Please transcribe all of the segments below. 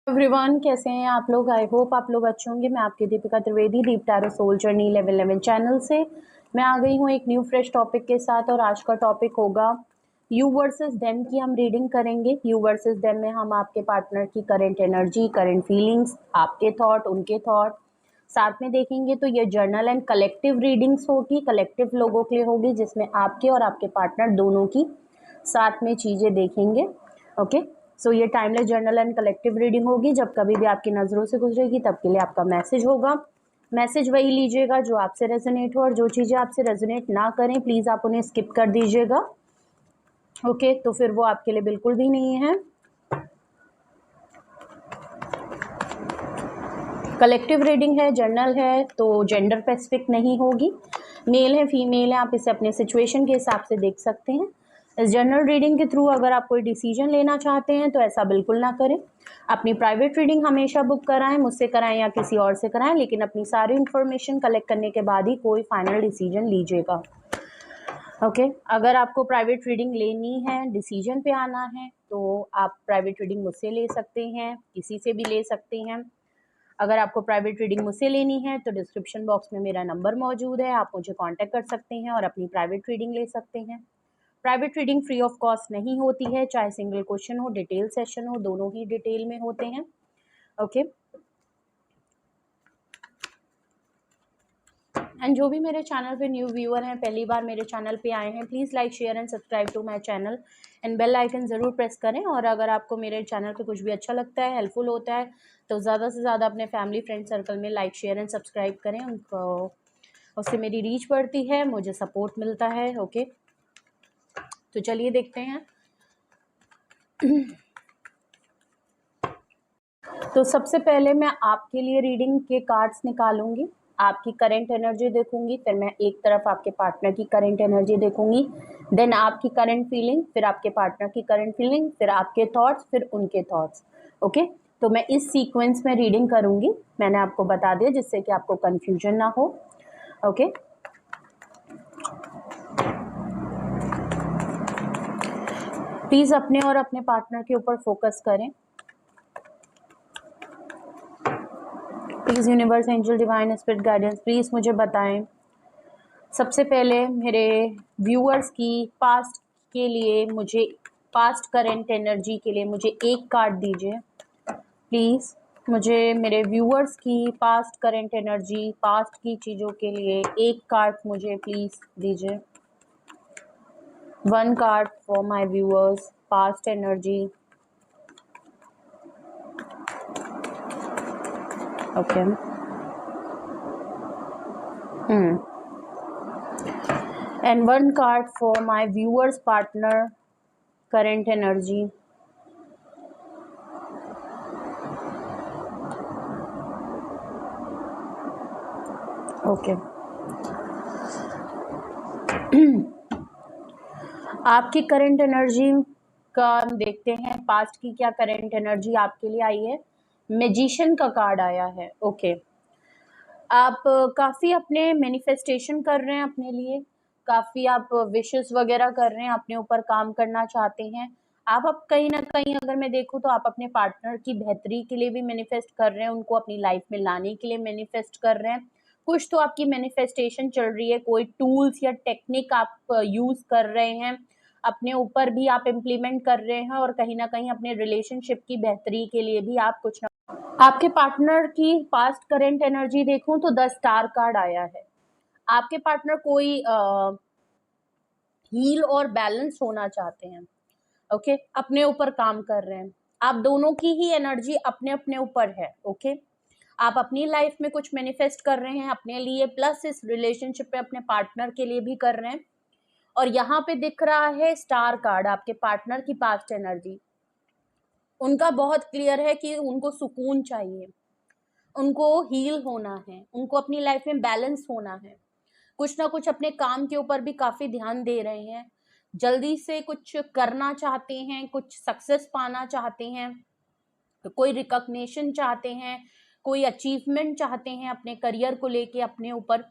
Everyone, कैसे हैं आप लोग। आई होप आप लोग अच्छे होंगे। मैं आपकी Deepika Trivedi, deep tarot soul journey level 11 channel से मैं आ गई हूँ एक न्यू फ्रेश टॉपिक के साथ। और आज का टॉपिक होगा यू वर्सेस देम की हम रीडिंग करेंगे। यू वर्सेस देम में हम आपके पार्टनर की करंट एनर्जी, करंट फीलिंग्स, आपके थॉट, उनके थॉट साथ में देखेंगे। तो ये जर्नल एंड कलेक्टिव रीडिंग्स होगी, कलेक्टिव लोगों के लिए होगी, जिसमें आपके और आपके पार्टनर दोनों की साथ में चीज़ें देखेंगे। ओके, सो ये timeless journal and collective reading होगी। जब कभी भी आपकी नज़रों से गुजरेगी तब के लिए आपका मैसेज होगा। मैसेज वही लीजिएगा जो आपसे रेजोनेट हो, और जो चीज़ें आपसे रेजोनेट ना करें प्लीज़ आप उन्हें स्किप कर दीजिएगा। ओके, तो फिर वो आपके लिए बिल्कुल भी नहीं है। कलेक्टिव रीडिंग है, जर्नल है, तो जेंडर स्पेसिफिक नहीं होगी। मेल है, फीमेल है, आप इसे अपने सिचुएशन के हिसाब से देख सकते हैं। इस जर्नल रीडिंग के थ्रू अगर आप कोई डिसीजन लेना चाहते हैं तो ऐसा बिल्कुल ना करें। अपनी प्राइवेट रीडिंग हमेशा बुक कराएं, मुझसे कराएं या किसी और से कराएं, लेकिन अपनी सारी इन्फॉर्मेशन कलेक्ट करने के बाद ही कोई फाइनल डिसीजन लीजिएगा। ओके, अगर आपको प्राइवेट रीडिंग लेनी है, डिसीजन पे आना है, तो आप प्राइवेट रीडिंग मुझसे ले सकते हैं, किसी से भी ले सकते हैं। अगर आपको प्राइवेट रीडिंग मुझसे लेनी है तो डिस्क्रिप्शन बॉक्स में मेरा नंबर मौजूद है, आप मुझे कांटेक्ट कर सकते हैं और अपनी प्राइवेट रीडिंग ले सकते हैं। Private reading free of cost नहीं होती है, चाहे सिंगल क्वेश्चन हो, डिटेल सेशन हो, दोनों ही डिटेल में होते हैं। ओके, एंड जो भी मेरे चैनल पे न्यू व्यूअर हैं, पहली बार मेरे चैनल पे आए हैं, please like share and subscribe to my channel and bell icon ज़रूर प्रेस करें। और अगर आपको मेरे चैनल पे कुछ भी अच्छा लगता है, हेल्पफुल होता है, तो ज़्यादा से ज़्यादा अपने फैमिली फ्रेंड सर्कल में लाइक शेयर एंड सब्सक्राइब करें। उनको उससे मेरी रीच बढ़ती है, मुझे सपोर्ट मिलता है। ओके, तो चलिए देखते हैं। तो सबसे पहले मैं आपके लिए रीडिंग के कार्ड्स निकालूंगी, आपकी करंट एनर्जी देखूंगी, फिर मैं एक तरफ आपके पार्टनर की करंट एनर्जी देखूंगी, देन आपकी करंट फीलिंग, फिर आपके पार्टनर की करंट फीलिंग, फिर आपके थॉट्स, फिर उनके थॉट्स। ओके, तो मैं इस सीक्वेंस में रीडिंग करूंगी, मैंने आपको बता दिया जिससे कि आपको कंफ्यूजन ना हो। ओके, प्लीज अपने और अपने पार्टनर के ऊपर फोकस करें। Please universe, angel, divine spirit guidance, please मुझे बताएं। सबसे पहले मेरे व्यूअर्स की पास्ट के लिए, मुझे पास्ट करंट एनर्जी के लिए मुझे एक कार्ड दीजिए प्लीज़। मुझे मेरे व्यूअर्स की पास्ट करंट एनर्जी, पास्ट की चीज़ों के लिए एक कार्ड मुझे प्लीज़ दीजिए। One card for my viewers past energy. Okay, and one card for my viewers partner current energy. Okay, आपकी करंट एनर्जी का हम देखते हैं, पास्ट की क्या करंट एनर्जी आपके लिए आई है। मैजिशियन का कार्ड आया है। ओके, आप काफ़ी अपने मैनिफेस्टेशन कर रहे हैं अपने लिए, काफ़ी आप विशेस वगैरह कर रहे हैं, अपने ऊपर काम करना चाहते हैं। आप अब कहीं ना कहीं अगर मैं देखूँ तो आप अपने पार्टनर की बेहतरी के लिए भी मैनिफेस्ट कर रहे हैं, उनको अपनी लाइफ में लाने के लिए मैनिफेस्ट कर रहे हैं। कुछ तो आपकी मैनिफेस्टेशन चल रही है, कोई टूल्स या टेक्निक आप यूज़ कर रहे हैं, अपने ऊपर भी आप इम्प्लीमेंट कर रहे हैं, और कहीं ना कहीं अपने रिलेशनशिप की बेहतरी के लिए भी आप कुछ ना। आपके पार्टनर की पास्ट करंट एनर्जी देखूं तो 10 स्टार कार्ड आया है। आपके पार्टनर कोई हील और बैलेंस होना चाहते हैं। ओके, अपने ऊपर काम कर रहे हैं। आप दोनों की ही एनर्जी अपने अपने ऊपर है। ओके, आप अपनी लाइफ में कुछ मैनिफेस्ट कर रहे हैं अपने लिए, प्लस इस रिलेशनशिप पे अपने पार्टनर के लिए भी कर रहे हैं। और यहाँ पे दिख रहा है स्टार कार्ड, आपके पार्टनर की पास्ट एनर्जी। उनका बहुत क्लियर है कि उनको सुकून चाहिए, उनको हील होना है, उनको अपनी लाइफ में बैलेंस होना है, कुछ ना कुछ अपने काम के ऊपर भी काफी ध्यान दे रहे हैं, जल्दी से कुछ करना चाहते हैं, कुछ सक्सेस पाना चाहते हैं, तो कोई रिकॉग्निशन चाहते हैं, कोई अचीवमेंट चाहते हैं अपने करियर को लेके, अपने ऊपर।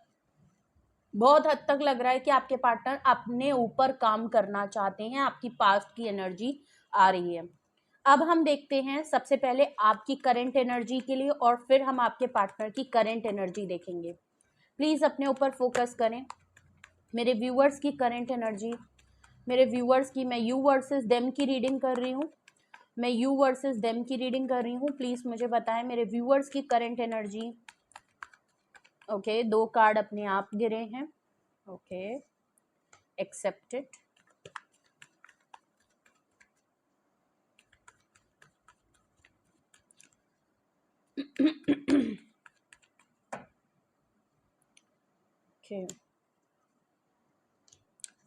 बहुत हद तक लग रहा है कि आपके पार्टनर अपने ऊपर काम करना चाहते हैं, आपकी पास्ट की एनर्जी आ रही है। अब हम देखते हैं सबसे पहले आपकी करंट एनर्जी के लिए और फिर हम आपके पार्टनर की करंट एनर्जी देखेंगे। प्लीज़ अपने ऊपर फोकस करें। मेरे व्यूअर्स की करंट एनर्जी, मेरे व्यूअर्स की, मैं यू वर्सेस देम की रीडिंग कर रही हूँ, मैं यू वर्सेस देम की रीडिंग कर रही हूँ। प्लीज़ मुझे बताएं मेरे व्यूअर्स की करंट एनर्जी। ओके, 2 कार्ड अपने आप गिरे हैं। Okay, accepted. ओके,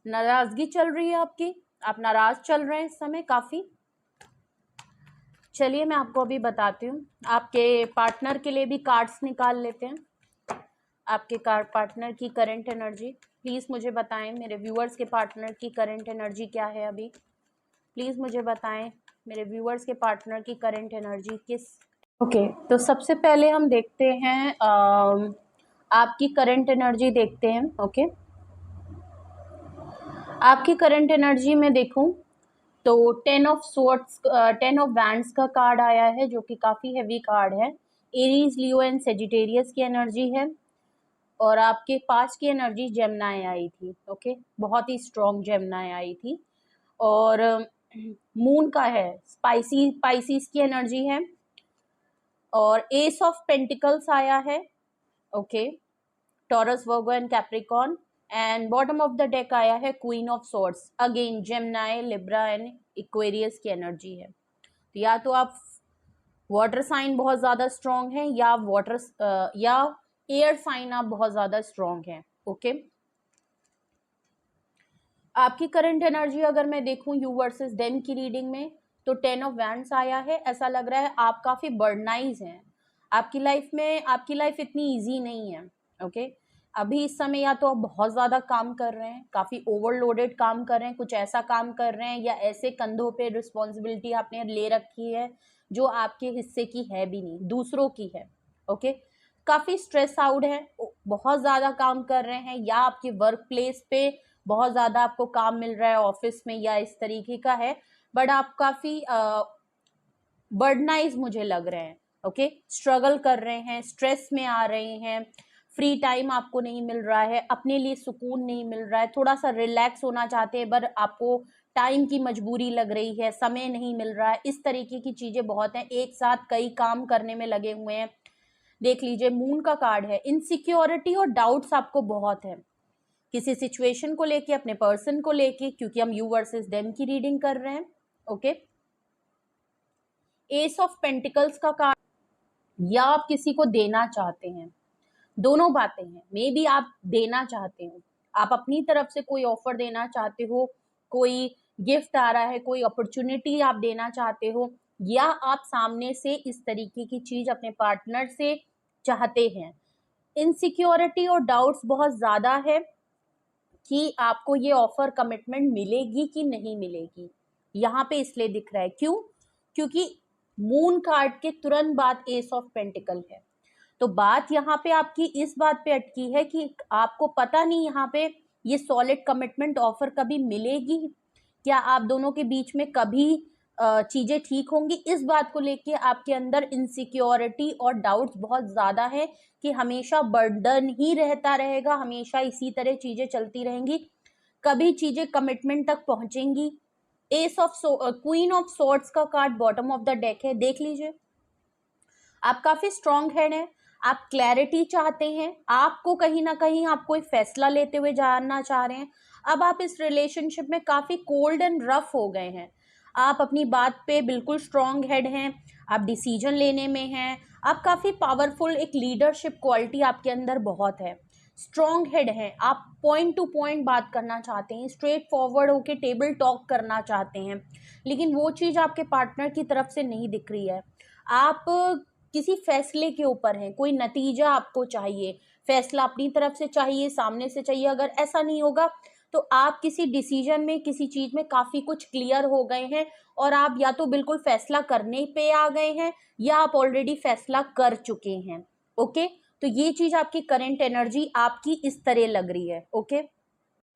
नाराजगी चल रही है आपकी, आप नाराज चल रहे हैं इस समय काफ़ी। चलिए मैं आपको अभी बताती हूँ। आपके पार्टनर के लिए भी कार्ड्स निकाल लेते हैं। आपके पार्टनर की करंट एनर्जी प्लीज़ मुझे बताएं। मेरे व्यूअर्स के पार्टनर की करंट एनर्जी क्या है अभी, प्लीज़ मुझे बताएं। मेरे व्यूअर्स के पार्टनर की करंट एनर्जी किस। ओके, तो सबसे पहले हम देखते हैं आपकी करंट एनर्जी देखते हैं। ओके, आपकी करंट एनर्जी में देखूं तो 10 ऑफ स्वॉर्ड्स, 10 ऑफ वैंड्स का कार्ड आया है जो कि काफ़ी हैवी कार्ड है। एरीज, लियो एंड सेजिटेरियस की एनर्जी है और आपके पास की एनर्जी जेमिनी आई थी। ओके, बहुत ही स्ट्रॉन्ग जेमिनी आई थी और मून का है, स्पाइसीज की एनर्जी है और एस ऑफ पेंटिकल्स आया है। Okay, taurus, Virgo and Capricorn and bottom of the deck आया है queen of swords, again Gemini, Libra and Aquarius की एनर्जी है। तो या तो आप वाटर साइन बहुत ज़्यादा स्ट्रॉन्ग है या या एयर साइन आप बहुत ज़्यादा स्ट्रॉन्ग हैं। ओके, आपकी करंट एनर्जी अगर मैं देखूं यू वर्सेस देम की रीडिंग में तो 10 ऑफ वैंड्स आया है। ऐसा लग रहा है आप काफ़ी बर्डनाइज हैं। आपकी लाइफ इतनी इजी नहीं है। ओके, अभी इस समय या तो आप बहुत ज़्यादा काम कर रहे हैं, काफ़ी ओवरलोडेड काम कर रहे हैं, कुछ ऐसा काम कर रहे हैं या ऐसे कंधों पे रिस्पॉन्सिबिलिटी आपने ले रखी है जो आपके हिस्से की है भी नहीं, दूसरों की है। ओके, काफ़ी स्ट्रेस आउट है, बहुत ज़्यादा काम कर रहे हैं या आपके वर्क प्लेस पे बहुत ज़्यादा आपको काम मिल रहा है ऑफिस में या इस तरीके का है, बट आप काफ़ी बर्डनाइज मुझे लग रहे हैं। ओके, स्ट्रगल कर रहे हैं, स्ट्रेस में आ रहे हैं, फ्री टाइम आपको नहीं मिल रहा है, अपने लिए सुकून नहीं मिल रहा है, थोड़ा सा रिलैक्स होना चाहते हैं पर आपको टाइम की मजबूरी लग रही है, समय नहीं मिल रहा है, इस तरीके की चीज़ें बहुत हैं, एक साथ कई काम करने में लगे हुए हैं। देख लीजिए, मून का कार्ड है, इनसिक्योरिटी और डाउट्स आपको बहुत है किसी सिचुएशन को लेके, अपने पर्सन को लेके, क्योंकि हम यू वर्सेस देम की रीडिंग कर रहे हैं। ओके, एस ऑफ पेंटिकल्स का कार्ड, या आप किसी को देना चाहते हैं, दोनों बातें हैं। मे बी आप देना चाहते हो, आप अपनी तरफ से कोई ऑफर देना चाहते हो, कोई गिफ्ट आ रहा है, कोई अपॉर्चुनिटी आप देना चाहते हो, या आप सामने से इस तरीके की चीज अपने पार्टनर से चाहते हैं। इनसिक्योरिटी और डाउट्स बहुत ज्यादा है कि आपको ये ऑफर, कमिटमेंट मिलेगी कि नहीं मिलेगी, यहाँ पे इसलिए दिख रहा है। क्यों? क्योंकि मून कार्ड के तुरंत बाद एस ऑफ पेंटिकल है। तो बात यहाँ पे आपकी इस बात पे अटकी है कि आपको पता नहीं यहाँ पे ये सॉलिड कमिटमेंट ऑफर कभी मिलेगी, क्या आप दोनों के बीच में कभी चीजें ठीक होंगी, इस बात को लेके आपके अंदर इनसिक्योरिटी और डाउट्स बहुत ज्यादा है कि हमेशा बर्डन ही रहता रहेगा, हमेशा इसी तरह चीजें चलती रहेंगी, कभी चीजें कमिटमेंट तक पहुंचेंगी। Ace of queen of swords का card bottom of the deck है, देख लीजिए। आप काफी स्ट्रांग हेड हैं, आप क्लैरिटी चाहते हैं, आपको कहीं ना कहीं आप कोई फैसला लेते हुए जानना चाह रहे हैं। अब आप इस रिलेशनशिप में काफी कोल्ड एंड रफ हो गए हैं, आप अपनी बात पे बिल्कुल स्ट्रांग हेड हैं, आप डिसीजन लेने में हैं, आप काफी पावरफुल, एक लीडरशिप क्वालिटी आपके अंदर बहुत है, स्ट्रॉन्ग हेड हैं, आप पॉइंट टू पॉइंट बात करना चाहते हैं, स्ट्रेट फॉरवर्ड होके टेबल टॉक करना चाहते हैं, लेकिन वो चीज़ आपके पार्टनर की तरफ से नहीं दिख रही है। आप किसी फैसले के ऊपर हैं, कोई नतीजा आपको चाहिए, फैसला अपनी तरफ से चाहिए, सामने से चाहिए। अगर ऐसा नहीं होगा तो आप किसी डिसीजन में, किसी चीज में काफी कुछ क्लियर हो गए हैं और आप या तो बिल्कुल फैसला करने पे आ गए हैं या आप ऑलरेडी फैसला कर चुके हैं। ओके, तो ये चीज आपकी करंट एनर्जी आपकी इस तरह लग रही है। ओके,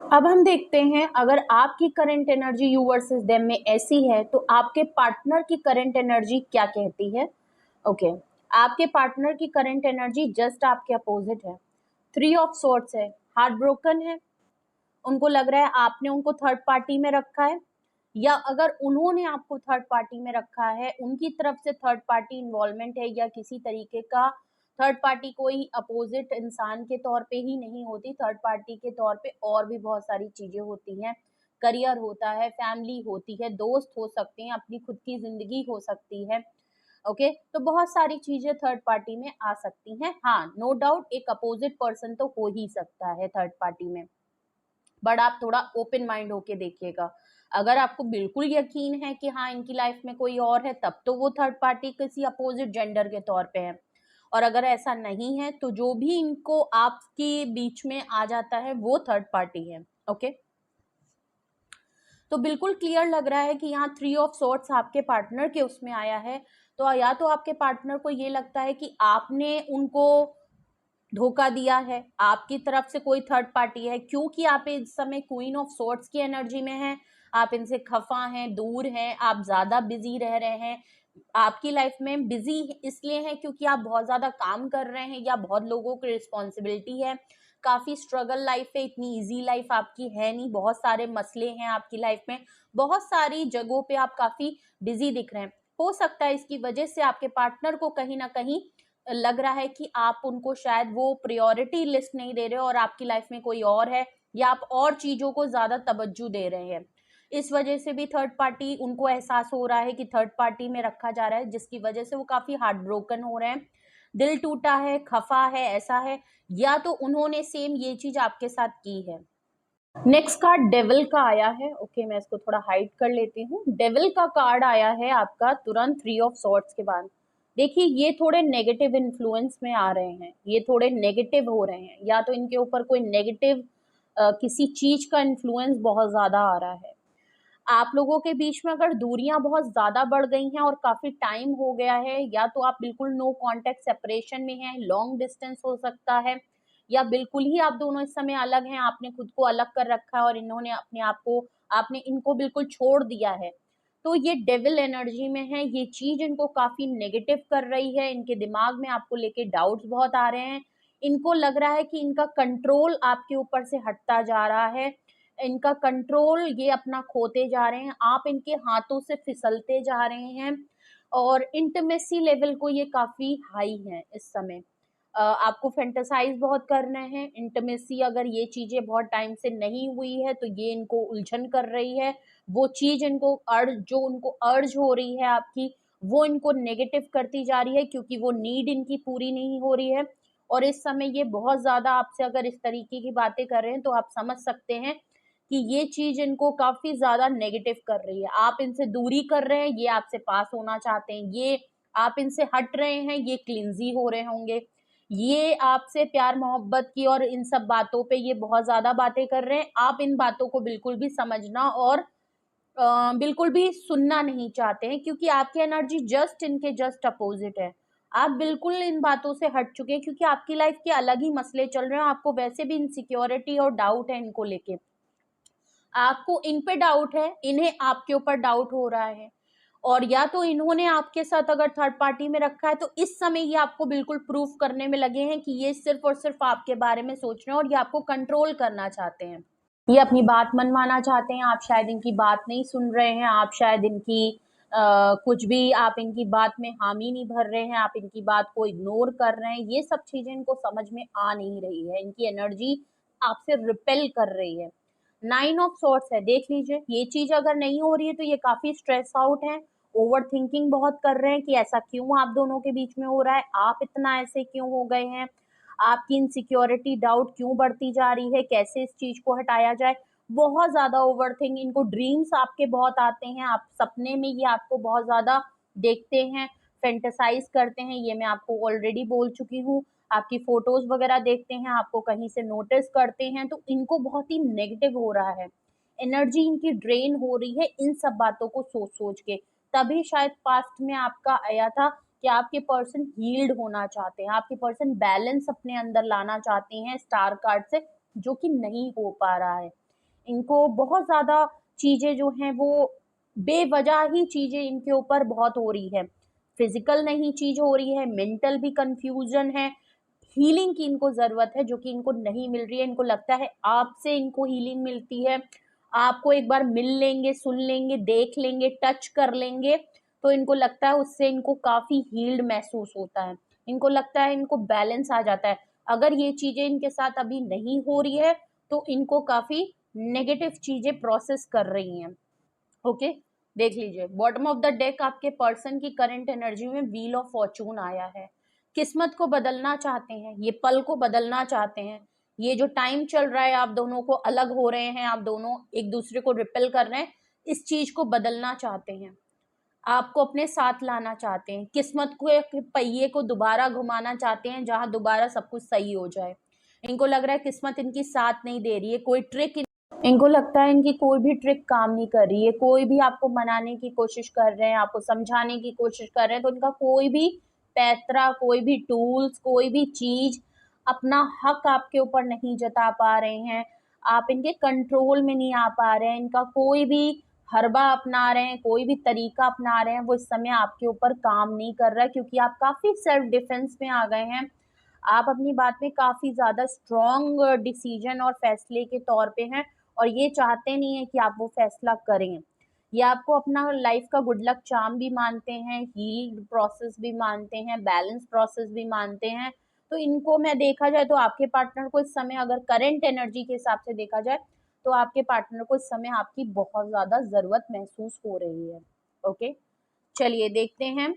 अब हम देखते हैं अगर आपकी current energy you versus them में ऐसी है तो आपके पार्टनर की करंट एनर्जी क्या कहती है। ओके आपके पार्टनर की करंट एनर्जी जस्ट आपके अपोजिट है, 3 ऑफ सॉर्ड्स है, हार्ट ब्रोकन है, उनको लग रहा है आपने उनको थर्ड पार्टी में रखा है, या अगर उन्होंने आपको थर्ड पार्टी में रखा है, उनकी तरफ से थर्ड पार्टी इन्वॉल्वमेंट है, या किसी तरीके का थर्ड पार्टी कोई अपोजिट इंसान के तौर पे ही नहीं होती, थर्ड पार्टी के तौर पे और भी बहुत सारी चीजें होती हैं, करियर होता है, फैमिली होती है, दोस्त हो सकते हैं, अपनी खुद की जिंदगी हो सकती है। ओके तो बहुत सारी चीजें थर्ड पार्टी में आ सकती हैं। हाँ नो डाउट एक अपोजिट पर्सन तो हो ही सकता है थर्ड पार्टी में, बट आप थोड़ा ओपन माइंड होके देखिएगा। अगर आपको बिल्कुल यकीन है कि हाँ इनकी लाइफ में कोई और है, तब तो वो थर्ड पार्टी किसी अपोजिट जेंडर के तौर पे है, और अगर ऐसा नहीं है तो जो भी इनको आपके बीच में आ जाता है वो थर्ड पार्टी है। ओके तो बिल्कुल क्लियर लग रहा है कि यहाँ 3 ऑफ सॉर्ड्स आपके पार्टनर के उसमें आया है, तो या तो आपके पार्टनर को ये लगता है कि आपने उनको धोखा दिया है, आपकी तरफ से कोई थर्ड पार्टी है, क्योंकि आप इस समय क्वीन ऑफ सॉर्ड्स की एनर्जी में हैं, आप इनसे खफा हैं, दूर हैं, आप ज्यादा बिजी रह रहे हैं, आपकी लाइफ में बिजी इसलिए है क्योंकि आप बहुत ज्यादा काम कर रहे हैं या बहुत लोगों की रिस्पॉन्सिबिलिटी है, काफी स्ट्रगल लाइफ है, इतनी इजी लाइफ आपकी है नहीं, बहुत सारे मसले हैं आपकी लाइफ में, बहुत सारी जगहों पे आप काफी बिजी दिख रहे हैं। हो सकता है इसकी वजह से आपके पार्टनर को कहीं ना कहीं लग रहा है कि आप उनको शायद वो प्रायोरिटी लिस्ट नहीं दे रहे हो और आपकी लाइफ में कोई और है, या आप और चीजों को ज्यादा तवज्जो दे रहे हैं। इस वजह से भी थर्ड पार्टी उनको एहसास हो रहा है कि थर्ड पार्टी में रखा जा रहा है, जिसकी वजह से वो काफी हार्ट ब्रोकन हो रहे हैं, दिल टूटा है, खफा है, ऐसा है, या तो उन्होंने सेम ये चीज आपके साथ की है। नेक्स्ट कार्ड डेविल का आया है। ओके मैं इसको थोड़ा हाइड कर लेती हूँ। डेविल का कार्ड आया है आपका तुरंत 3 ऑफ सॉर्ड्स के बाद। देखिए ये थोड़े नेगेटिव इन्फ्लुएंस में आ रहे हैं, ये थोड़े नेगेटिव हो रहे हैं, या तो इनके ऊपर कोई नेगेटिव किसी चीज का इन्फ्लुएंस बहुत ज्यादा आ रहा है। आप लोगों के बीच में अगर दूरियां बहुत ज्यादा बढ़ गई हैं और काफी टाइम हो गया है, या तो आप बिल्कुल नो कांटेक्ट सेपरेशन में हैं, लॉन्ग डिस्टेंस हो सकता है, या बिल्कुल ही आप दोनों इस समय अलग हैं, आपने खुद को अलग कर रखा है और इन्होंने अपने आप को, आपने इनको बिल्कुल छोड़ दिया है, तो ये डेविल एनर्जी में है, ये चीज इनको काफी नेगेटिव कर रही है, इनके दिमाग में आपको लेके डाउट्स बहुत आ रहे हैं, इनको लग रहा है कि इनका कंट्रोल आपके ऊपर से हटता जा रहा है, इनका कंट्रोल ये अपना खोते जा रहे हैं, आप इनके हाथों से फिसलते जा रहे हैं, और इंटीमेसी लेवल को ये काफी हाई है इस समय। आपको फैंटेसाइज बहुत करना है, इंटीमेसी अगर ये चीजें बहुत टाइम से नहीं हुई है तो ये इनको उलझन कर रही है, वो चीज इनको अर्ज, जो उनको अर्ज हो रही है आपकी, वो इनको नेगेटिव करती जा रही है, क्योंकि वो नीड इनकी पूरी नहीं हो रही है, और इस समय ये बहुत ज्यादा आपसे अगर इस तरीके की बातें कर रहे हैं तो आप समझ सकते हैं कि ये चीज इनको काफी ज्यादा नेगेटिव कर रही है, आप इनसे दूरी कर रहे हैं, ये आपसे पास होना चाहते हैं, ये आप इनसे हट रहे हैं, ये क्लिंजी हो रहे होंगे, ये आपसे प्यार मोहब्बत की और इन सब बातों पे ये बहुत ज्यादा बातें कर रहे हैं, आप इन बातों को बिल्कुल भी समझना और बिल्कुल भी सुनना नहीं चाहते हैं, क्योंकि आपकी एनर्जी जस्ट इनके जस्ट अपोजिट है। आप बिल्कुल इन बातों से हट चुके हैं, क्योंकि आपकी लाइफ के अलग ही मसले चल रहे हैं, आपको वैसे भी इनसिक्योरिटी और डाउट है इनको लेके, आपको इन पे डाउट है, इन्हें आपके ऊपर डाउट हो रहा है, और या तो इन्होंने आपके साथ अगर थर्ड पार्टी में रखा है तो इस समय ये आपको बिल्कुल प्रूफ करने में लगे हैं कि ये सिर्फ और सिर्फ आपके बारे में सोच रहे हैं और ये आपको कंट्रोल करना चाहते हैं, ये अपनी बात मनवाना चाहते हैं, आप शायद इनकी बात नहीं सुन रहे हैं, आप शायद इनकी कुछ भी आप इनकी बात में हामी नहीं भर रहे हैं, आप इनकी बात को इग्नोर कर रहे हैं, ये सब चीजें इनको समझ में आ नहीं रही है, इनकी एनर्जी आपसे रिपेल कर रही है। 9 ऑफ सॉर्ड्स है, देख लीजिए, ये चीज अगर नहीं हो रही है तो ये काफी स्ट्रेस आउट है, ओवर थिंकिंग बहुत कर रहे हैं कि ऐसा क्यों आप दोनों के बीच में हो रहा है, आप इतना ऐसे क्यों हो गए हैं, आपकी इनसिक्योरिटी डाउट क्यों बढ़ती जा रही है, कैसे इस चीज को हटाया जाए, बहुत ज्यादा ओवरथिंक, इनको ड्रीम्स आपके बहुत आते हैं, आप सपने में ये आपको बहुत ज्यादा देखते हैं, फेंटेसाइज करते हैं, ये मैं आपको ऑलरेडी बोल चुकी हूँ, आपकी फोटोज वगैरह देखते हैं, आपको कहीं से नोटिस करते हैं, तो इनको बहुत ही नेगेटिव हो रहा है, एनर्जी इनकी ड्रेन हो रही है इन सब बातों को सोच सोच के, तभी शायद पास्ट में आपका आया था कि आपके पर्सन हील्ड होना चाहते हैं, आपके पर्सन बैलेंस अपने अंदर लाना चाहते हैं स्टार कार्ड से, जो कि नहीं हो पा रहा है, इनको बहुत ज़्यादा चीज़ें जो हैं वो बेवजह ही चीज़ें इनके ऊपर बहुत हो रही है, फिजिकल नहीं चीज़ हो रही है, मेंटल भी कंफ्यूजन है, हीलिंग की इनको ज़रूरत है जो कि इनको नहीं मिल रही है। इनको लगता है आपसे इनको हीलिंग मिलती है, आपको एक बार मिल लेंगे, सुन लेंगे, देख लेंगे, टच कर लेंगे तो इनको लगता है उससे इनको काफ़ी हील्ड महसूस होता है। इनको लगता है इनको बैलेंस आ जाता है। अगर ये चीज़ें इनके साथ अभी नहीं हो रही है तो इनको काफ़ी नेगेटिव चीज़ें प्रोसेस कर रही हैं। ओके, देख लीजिए बॉटम ऑफ द डेक आपके पर्सन की करंट एनर्जी में व्हील ऑफ फॉर्चून आया है। किस्मत को बदलना चाहते हैं, ये पल को बदलना चाहते हैं, ये जो टाइम चल रहा है आप दोनों को अलग हो रहे हैं, आप दोनों एक दूसरे को रिपेल कर रहे हैं, इस चीज को बदलना चाहते हैं, आपको अपने साथ लाना चाहते हैं, किस्मत को एक पहिए को दोबारा घुमाना चाहते हैं जहां दोबारा सब कुछ सही हो जाए। इनको लग रहा है किस्मत इनकी साथ नहीं दे रही है, कोई ट्रिक इनको लगता है इनकी कोई भी ट्रिक काम नहीं कर रही है, कोई भी आपको मनाने की कोशिश कर रहे हैं, आपको समझाने की कोशिश कर रहे हैं, तो इनका कोई भी पैतरा, कोई भी टूल्स, कोई भी चीज अपना हक आपके ऊपर नहीं जता पा रहे हैं, आप इनके कंट्रोल में नहीं आ पा रहे हैं, इनका कोई भी हरबा अपना रहे हैं, कोई भी तरीका अपना रहे हैं, वो इस समय आपके ऊपर काम नहीं कर रहा है क्योंकि आप काफी सेल्फ डिफेंस में आ गए हैं। आप अपनी बात में काफी ज्यादा स्ट्रॉन्ग डिसीजन और फैसले के तौर पे हैं और ये चाहते नहीं है कि आप वो फैसला करें। ये आपको अपना लाइफ का गुड लक चार्म भी मानते हैं, हील प्रोसेस भी मानते हैं, बैलेंस प्रोसेस भी मानते हैं। तो इनको मैं देखा जाए तो आपके पार्टनर को इस समय अगर करंट एनर्जी के हिसाब से देखा जाए तो आपके पार्टनर को इस समय आपकी बहुत ज्यादा जरूरत महसूस हो रही है। ओके, चलिए देखते हैं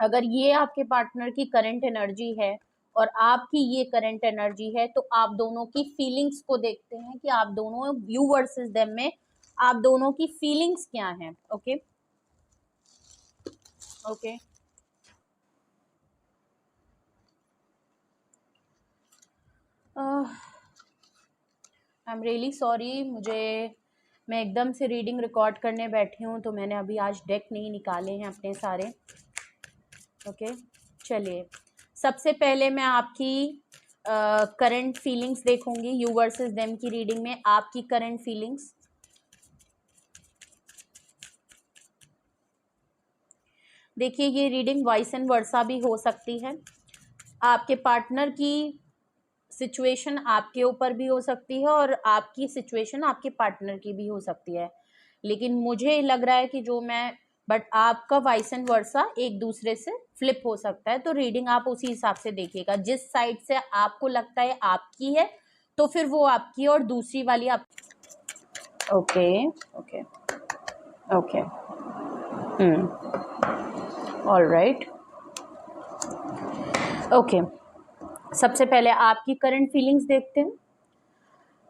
अगर ये आपके पार्टनर की करंट एनर्जी है और आपकी ये करंट एनर्जी है तो आप दोनों की फीलिंग्स को देखते हैं कि आप दोनों यू वर्सेस देम में आप दोनों की फीलिंग्स क्या हैं। Okay okay I am really sorry, मैं एकदम से रीडिंग रिकॉर्ड करने बैठी हूँ तो मैंने अभी आज डेक नहीं निकाले हैं अपने सारे। ओके चलिए, सबसे पहले मैं आपकी करंट फीलिंग्स देखूंगी, यू वर्सेस देम की रीडिंग में आपकी करंट फीलिंग्स। देखिए ये रीडिंग वॉइस एंड वर्सा भी हो सकती है, आपके पार्टनर की सिचुएशन आपके ऊपर भी हो सकती है और आपकी सिचुएशन आपके पार्टनर की भी हो सकती है, लेकिन मुझे लग रहा है कि जो मैं बट आपका वाइस एंड वर्सा एक दूसरे से फ्लिप हो सकता है, तो रीडिंग आप उसी हिसाब से देखिएगा, जिस साइड से आपको लगता है आपकी है तो फिर वो आपकी और दूसरी वाली आप। Okay okay okay all right okay, सबसे पहले आपकी करंट फीलिंग्स देखते हैं।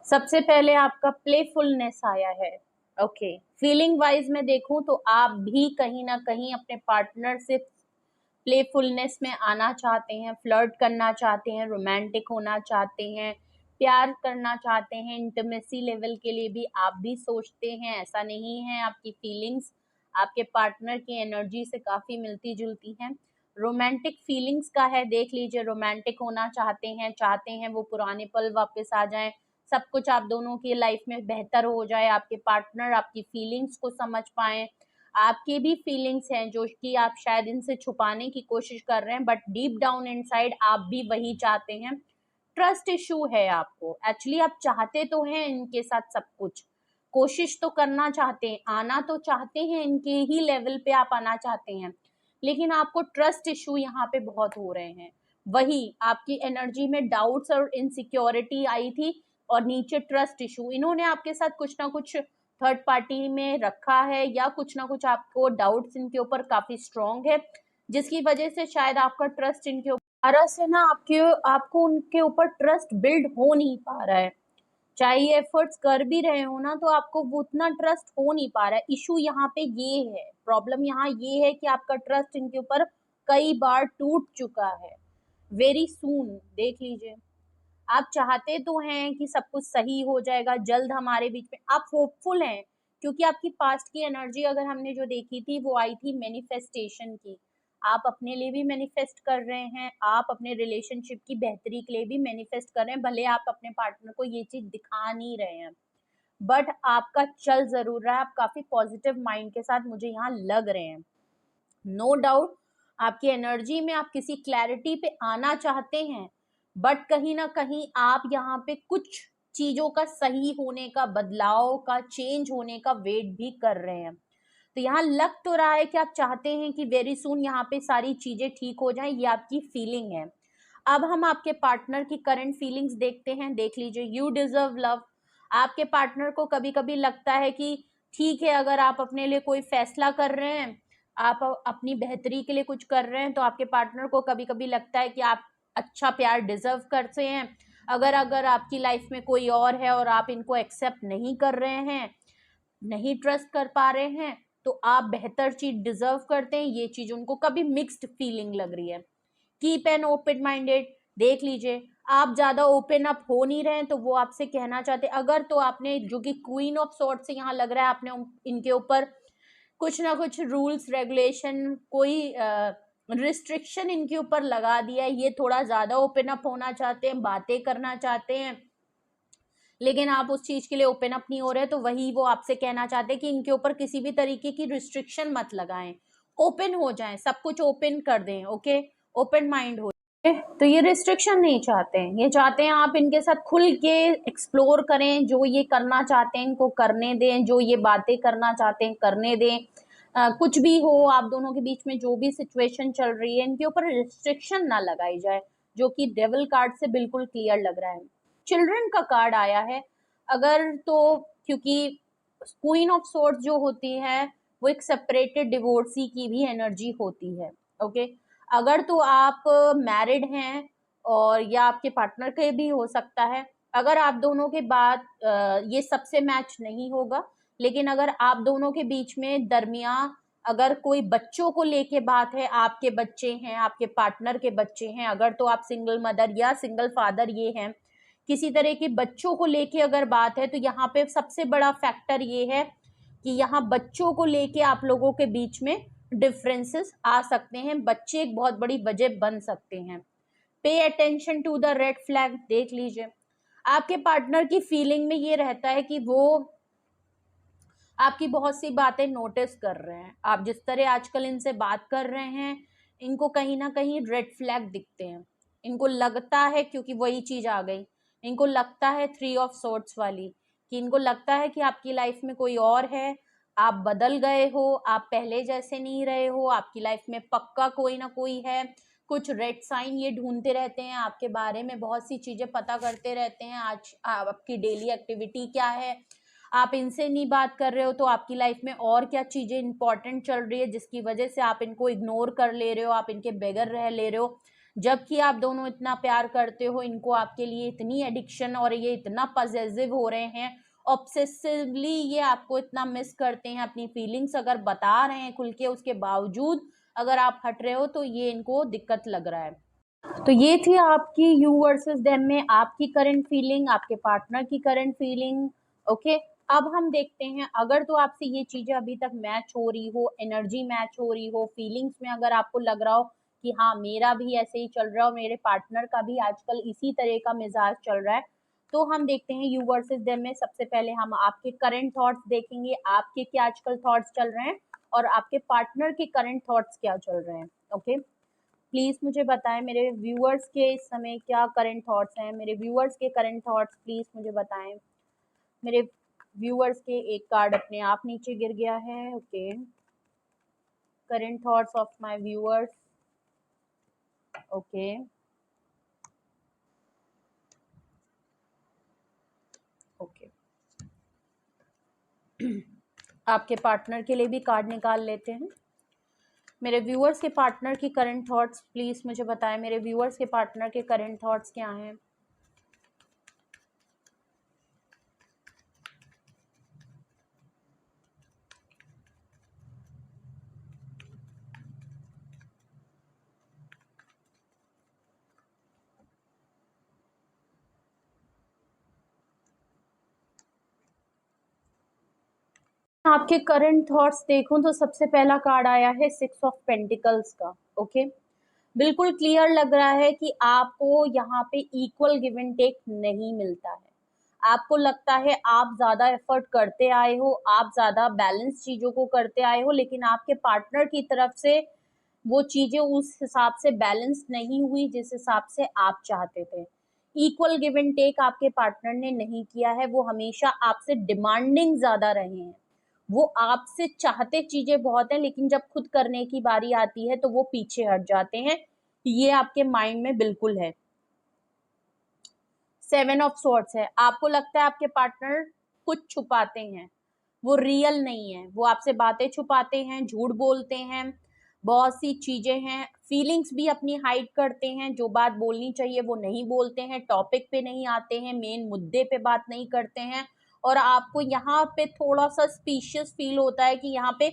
सबसे पहले आपका प्लेफुलनेस आया है। ओके, फीलिंग वाइज में देखूं तो आप भी कहीं ना कहीं अपने पार्टनर से प्लेफुलनेस में आना चाहते हैं, फ्लर्ट करना चाहते हैं, रोमांटिक होना चाहते हैं, प्यार करना चाहते हैं, इंटीमेसी लेवल के लिए भी आप भी सोचते हैं, ऐसा नहीं है। आपकी फीलिंग्स आपके पार्टनर की एनर्जी से काफी मिलती जुलती हैं। रोमांटिक फीलिंग्स का है, देख लीजिए, रोमांटिक होना चाहते हैं वो पुराने पल वापस आ जाएं, सब कुछ आप दोनों की लाइफ में बेहतर हो जाए, आपके पार्टनर आपकी फीलिंग्स को समझ पाए, आपके भी फीलिंग्स हैं जो कि आप शायद इनसे छुपाने की कोशिश कर रहे हैं, बट डीप डाउन इनसाइड आप भी वही चाहते हैं। ट्रस्ट इशू है आपको, एक्चुअली आप चाहते तो हैं इनके साथ सब कुछ, कोशिश तो करना चाहते हैं, आना तो चाहते हैं, इनके ही लेवल पे आप आना चाहते हैं, लेकिन आपको ट्रस्ट इशू यहाँ पे बहुत हो रहे हैं। वही आपकी एनर्जी में डाउट्स और इनसिक्योरिटी आई थी और नीचे ट्रस्ट इशू, इन्होंने आपके साथ कुछ ना कुछ थर्ड पार्टी में रखा है या कुछ ना कुछ आपको डाउट्स इनके ऊपर काफी स्ट्रॉन्ग है, जिसकी वजह से शायद आपका ट्रस्ट इनके ऊपर से ना आपको उनके ऊपर ट्रस्ट बिल्ड हो नहीं पा रहा है, चाहे ये एफर्ट्स कर भी रहे हो ना तो आपको वो उतना ट्रस्ट हो नहीं पा रहा है। इशू यहाँ पे ये है, प्रॉब्लम यहाँ ये है कि आपका ट्रस्ट इनके ऊपर कई बार टूट चुका है। वेरी सून देख लीजिए, आप चाहते तो हैं कि सब कुछ सही हो जाएगा जल्द हमारे बीच में, आप होपफुल हैं क्योंकि आपकी पास्ट की एनर्जी अगर हमने जो देखी थी वो आई थी मैनिफेस्टेशन की, आप अपने लिए भी मैनिफेस्ट कर रहे हैं, आप अपने रिलेशनशिप की बेहतरी के लिए भी मैनिफेस्ट कर रहे हैं, भले आप अपने पार्टनर को ये चीज दिखा नहीं रहे हैं, बट आपका चल जरूर रहा है, आप काफी पॉजिटिव माइंड के साथ मुझे यहाँ लग रहे हैं। नो डाउट आपकी एनर्जी में आप किसी क्लैरिटी पे आना चाहते हैं, बट कहीं ना कहीं आप यहाँ पे कुछ चीजों का सही होने का, बदलाव का, चेंज होने का वेट भी कर रहे हैं। तो यहाँ लग तो रहा है कि आप चाहते हैं कि वेरी सून यहाँ पे सारी चीजें ठीक हो जाएं, ये आपकी फीलिंग है। अब हम आपके पार्टनर की करंट फीलिंग्स देखते हैं। देख लीजिए, यू डिजर्व लव। आपके पार्टनर को कभी कभी लगता है कि ठीक है, अगर आप अपने लिए कोई फैसला कर रहे हैं, आप अपनी बेहतरी के लिए कुछ कर रहे हैं, तो आपके पार्टनर को कभी कभी लगता है कि आप अच्छा प्यार डिजर्व करते हैं। अगर अगर आपकी लाइफ में कोई और है और आप इनको एक्सेप्ट नहीं कर रहे हैं, नहीं ट्रस्ट कर पा रहे हैं, तो आप बेहतर चीज डिजर्व करते हैं, ये चीज उनको कभी मिक्स्ड फीलिंग लग रही है। Keep an open minded. देख लीजिए, आप ज्यादा ओपन अप हो नहीं रहे हैं, तो वो आपसे कहना चाहते, अगर तो आपने, जो कि क्वीन ऑफ सॉर्ड से यहाँ लग रहा है, आपने इनके ऊपर कुछ ना कुछ रूल्स रेगुलेशन, कोई रिस्ट्रिक्शन इनके ऊपर लगा दिया है। ये थोड़ा ज्यादा ओपन अप होना चाहते हैं, बातें करना चाहते हैं, लेकिन आप उस चीज के लिए ओपन अप नहीं हो रहे, तो वही वो आपसे कहना चाहते हैं कि इनके ऊपर किसी भी तरीके की रिस्ट्रिक्शन मत लगाएं, ओपन हो जाएं, सब कुछ ओपन कर दें, ओके, ओपन माइंड हो। तो ये रिस्ट्रिक्शन नहीं चाहते हैं, ये चाहते हैं आप इनके साथ खुल के एक्सप्लोर करें, जो ये करना चाहते हैं इनको करने दें, जो ये बातें करना चाहते हैं करने दें। कुछ भी हो आप दोनों के बीच में, जो भी सिचुएशन चल रही है, इनके ऊपर रिस्ट्रिक्शन ना लगाई जाए, जो कि डेविल कार्ड से बिल्कुल क्लियर लग रहा है। चिल्ड्रन का कार्ड आया है। अगर तो, क्योंकि क्वीन ऑफ सोर्ड्स जो होती है वो एक सेपरेटेड डिवोर्सी की भी एनर्जी होती है, ओके। अगर तो आप मैरिड हैं, और या आपके पार्टनर के भी हो सकता है, अगर आप दोनों के बाद ये सबसे मैच नहीं होगा, लेकिन अगर आप दोनों के बीच में दरमिया अगर कोई बच्चों को लेके बात है, आपके बच्चे हैं, आपके पार्टनर के बच्चे हैं, अगर तो आप सिंगल मदर या सिंगल फादर ये हैं, किसी तरह के बच्चों को लेके अगर बात है, तो यहाँ पे सबसे बड़ा फैक्टर ये है कि यहाँ बच्चों को लेके आप लोगों के बीच में डिफरेंसेस आ सकते हैं, बच्चे एक बहुत बड़ी वजह बन सकते हैं। Pay attention to the red flag. देख लीजिए, आपके पार्टनर की फीलिंग में ये रहता है कि वो आपकी बहुत सी बातें नोटिस कर रहे हैं, आप जिस तरह आजकल इनसे बात कर रहे हैं, इनको कहीं ना कहीं रेड फ्लैग दिखते हैं। इनको लगता है, क्योंकि वही चीज आ गई, इनको लगता है 3 ऑफ सोर्ड्स वाली, कि इनको लगता है कि आपकी लाइफ में कोई और है, आप बदल गए हो, आप पहले जैसे नहीं रहे हो, आपकी लाइफ में पक्का कोई ना कोई है। कुछ रेड साइन ये ढूंढते रहते हैं, आपके बारे में बहुत सी चीजें पता करते रहते हैं, आज आपकी डेली एक्टिविटी क्या है, आप इनसे नहीं बात कर रहे हो, तो आपकी लाइफ में और क्या चीजें इंपॉर्टेंट चल रही है, जिसकी वजह से आप इनको इग्नोर कर ले रहे हो, आप इनके बेगर रह ले रहे हो, जबकि आप दोनों इतना प्यार करते हो, इनको आपके लिए इतनी एडिक्शन, और ये इतना पॉसेसिव हो रहे हैं, ऑब्सेसिवली ये आपको इतना मिस करते हैं, अपनी फीलिंग्स अगर बता रहे हैं खुल के, उसके बावजूद अगर आप हट रहे हो, तो ये इनको दिक्कत लग रहा है। तो ये थी आपकी यू वर्सेस देम में आपकी करंट फीलिंग, आपके पार्टनर की करंट फीलिंग, ओके। अब हम देखते हैं, अगर तो आपसे ये चीजें अभी तक मैच हो रही हो, एनर्जी मैच हो रही हो, फीलिंग्स में अगर आपको लग रहा हो कि हाँ मेरा भी ऐसे ही चल रहा है, और मेरे पार्टनर का भी आजकल इसी तरह का मिजाज चल रहा है, तो हम देखते हैं यू वर्सेस देम में। सबसे पहले हम आपके करंट थॉट्स देखेंगे, आपके क्या आजकल थॉट्स चल रहे हैं, और आपके पार्टनर के करंट थॉट्स क्या चल रहे हैं, ओके। प्लीज मुझे बताएं, मेरे व्यूअर्स के इस समय क्या करंट थॉट्स हैं, मेरे व्यूअर्स के करंट थॉट्स प्लीज मुझे बताएं। मेरे व्यूअर्स के एक कार्ड अपने आप नीचे गिर गया है, okay. Current thoughts of my viewers, okay, okay. आपके पार्टनर के लिए भी कार्ड निकाल लेते हैं। मेरे व्यूअर्स के पार्टनर की करंट थॉट्स प्लीज मुझे बताएं, मेरे व्यूअर्स के पार्टनर के करंट थॉट्स क्या हैं। आपके करंट थॉट्स देखूं तो सबसे पहला कार्ड आया है 6 ऑफ पेंटिकल्स का, ओके। बिल्कुल क्लियर लग रहा है कि आपको यहाँ पे इक्वल गिव एंड टेक नहीं मिलता है, आपको लगता है आप ज्यादा एफर्ट करते आए हो, आप ज्यादा बैलेंस चीजों को करते आए हो, लेकिन आपके पार्टनर की तरफ से वो चीजें उस हिसाब से बैलेंस नहीं हुई जिस हिसाब से आप चाहते थे। इक्वल गिव एंड टेक आपके पार्टनर ने नहीं किया है, वो हमेशा आपसे डिमांडिंग ज्यादा रहे हैं। वो आपसे चाहते चीजें बहुत है, लेकिन जब खुद करने की बारी आती है तो वो पीछे हट जाते हैं। ये आपके माइंड में बिल्कुल है। 7 ऑफ सॉर्ड्स है, आपको लगता है आपके पार्टनर कुछ छुपाते हैं, वो रियल नहीं है, वो आपसे बातें छुपाते हैं, झूठ बोलते हैं, बहुत सी चीजें हैं, फीलिंग्स भी अपनी हाइड करते हैं, जो बात बोलनी चाहिए वो नहीं बोलते हैं, टॉपिक पे नहीं आते हैं, मेन मुद्दे पे बात नहीं करते हैं। और आपको यहाँ पे थोड़ा सा स्पीशियस फील होता है कि यहाँ पे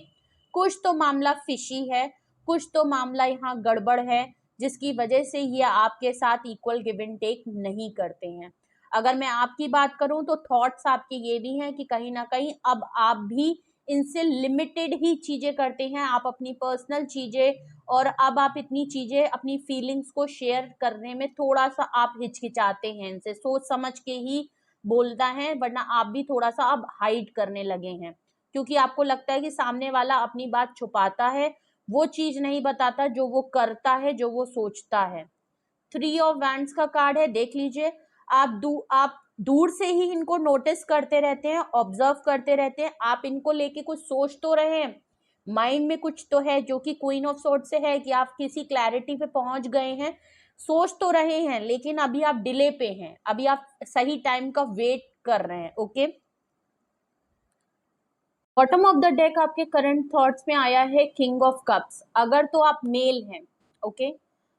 कुछ तो मामला फिशी है, कुछ तो मामला यहाँ गड़बड़ है, जिसकी वजह से ये आपके साथ इक्वल गिव एंड टेक नहीं करते हैं। अगर मैं आपकी बात करूं तो थॉट्स आपके ये भी हैं कि कहीं ना कहीं अब आप भी इनसे लिमिटेड ही चीजें करते हैं, आप अपनी पर्सनल चीजें, और अब आप इतनी चीजें अपनी फीलिंग्स को शेयर करने में थोड़ा सा आप हिचकिचाते हैं, इनसे सोच समझ के ही बोलता है, वरना आप भी थोड़ा सा अब हाइड करने लगे हैं, क्योंकि आपको लगता है कि सामने वाला अपनी बात छुपाता है, वो चीज नहीं बताता जो वो करता है, जो वो सोचता है। 3 ऑफ वैंड्स का कार्ड है, देख लीजिए। आप दूर से ही इनको नोटिस करते रहते हैं, ऑब्जर्व करते रहते हैं, आप इनको लेके कुछ सोच तो रहे हैं, माइंड में कुछ तो है, जो कि क्वीन ऑफ सोर्ड से है कि आप किसी क्लैरिटी पे पहुंच गए हैं, सोच तो रहे हैं, लेकिन अभी आप डिले पे हैं, अभी आप सही टाइम का वेट कर रहे हैं। Okay, bottom of the deck आपके करंट थॉट्स में आया है किंग ऑफ कप्स। अगर तो आप मेल हैं, ओके,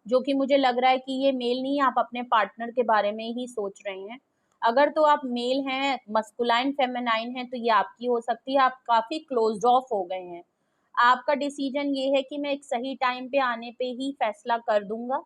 जो कि मुझे लग रहा है कि ये मेल नहीं, आप अपने पार्टनर के बारे में ही सोच रहे हैं। अगर तो आप मेल हैं, मस्कुलाइन फेमिनाइन हैं, तो ये आपकी हो सकती है, आप काफी क्लोज्ड ऑफ हो गए हैं। आपका डिसीजन ये है कि मैं एक सही टाइम पे आने पे ही फैसला कर दूंगा,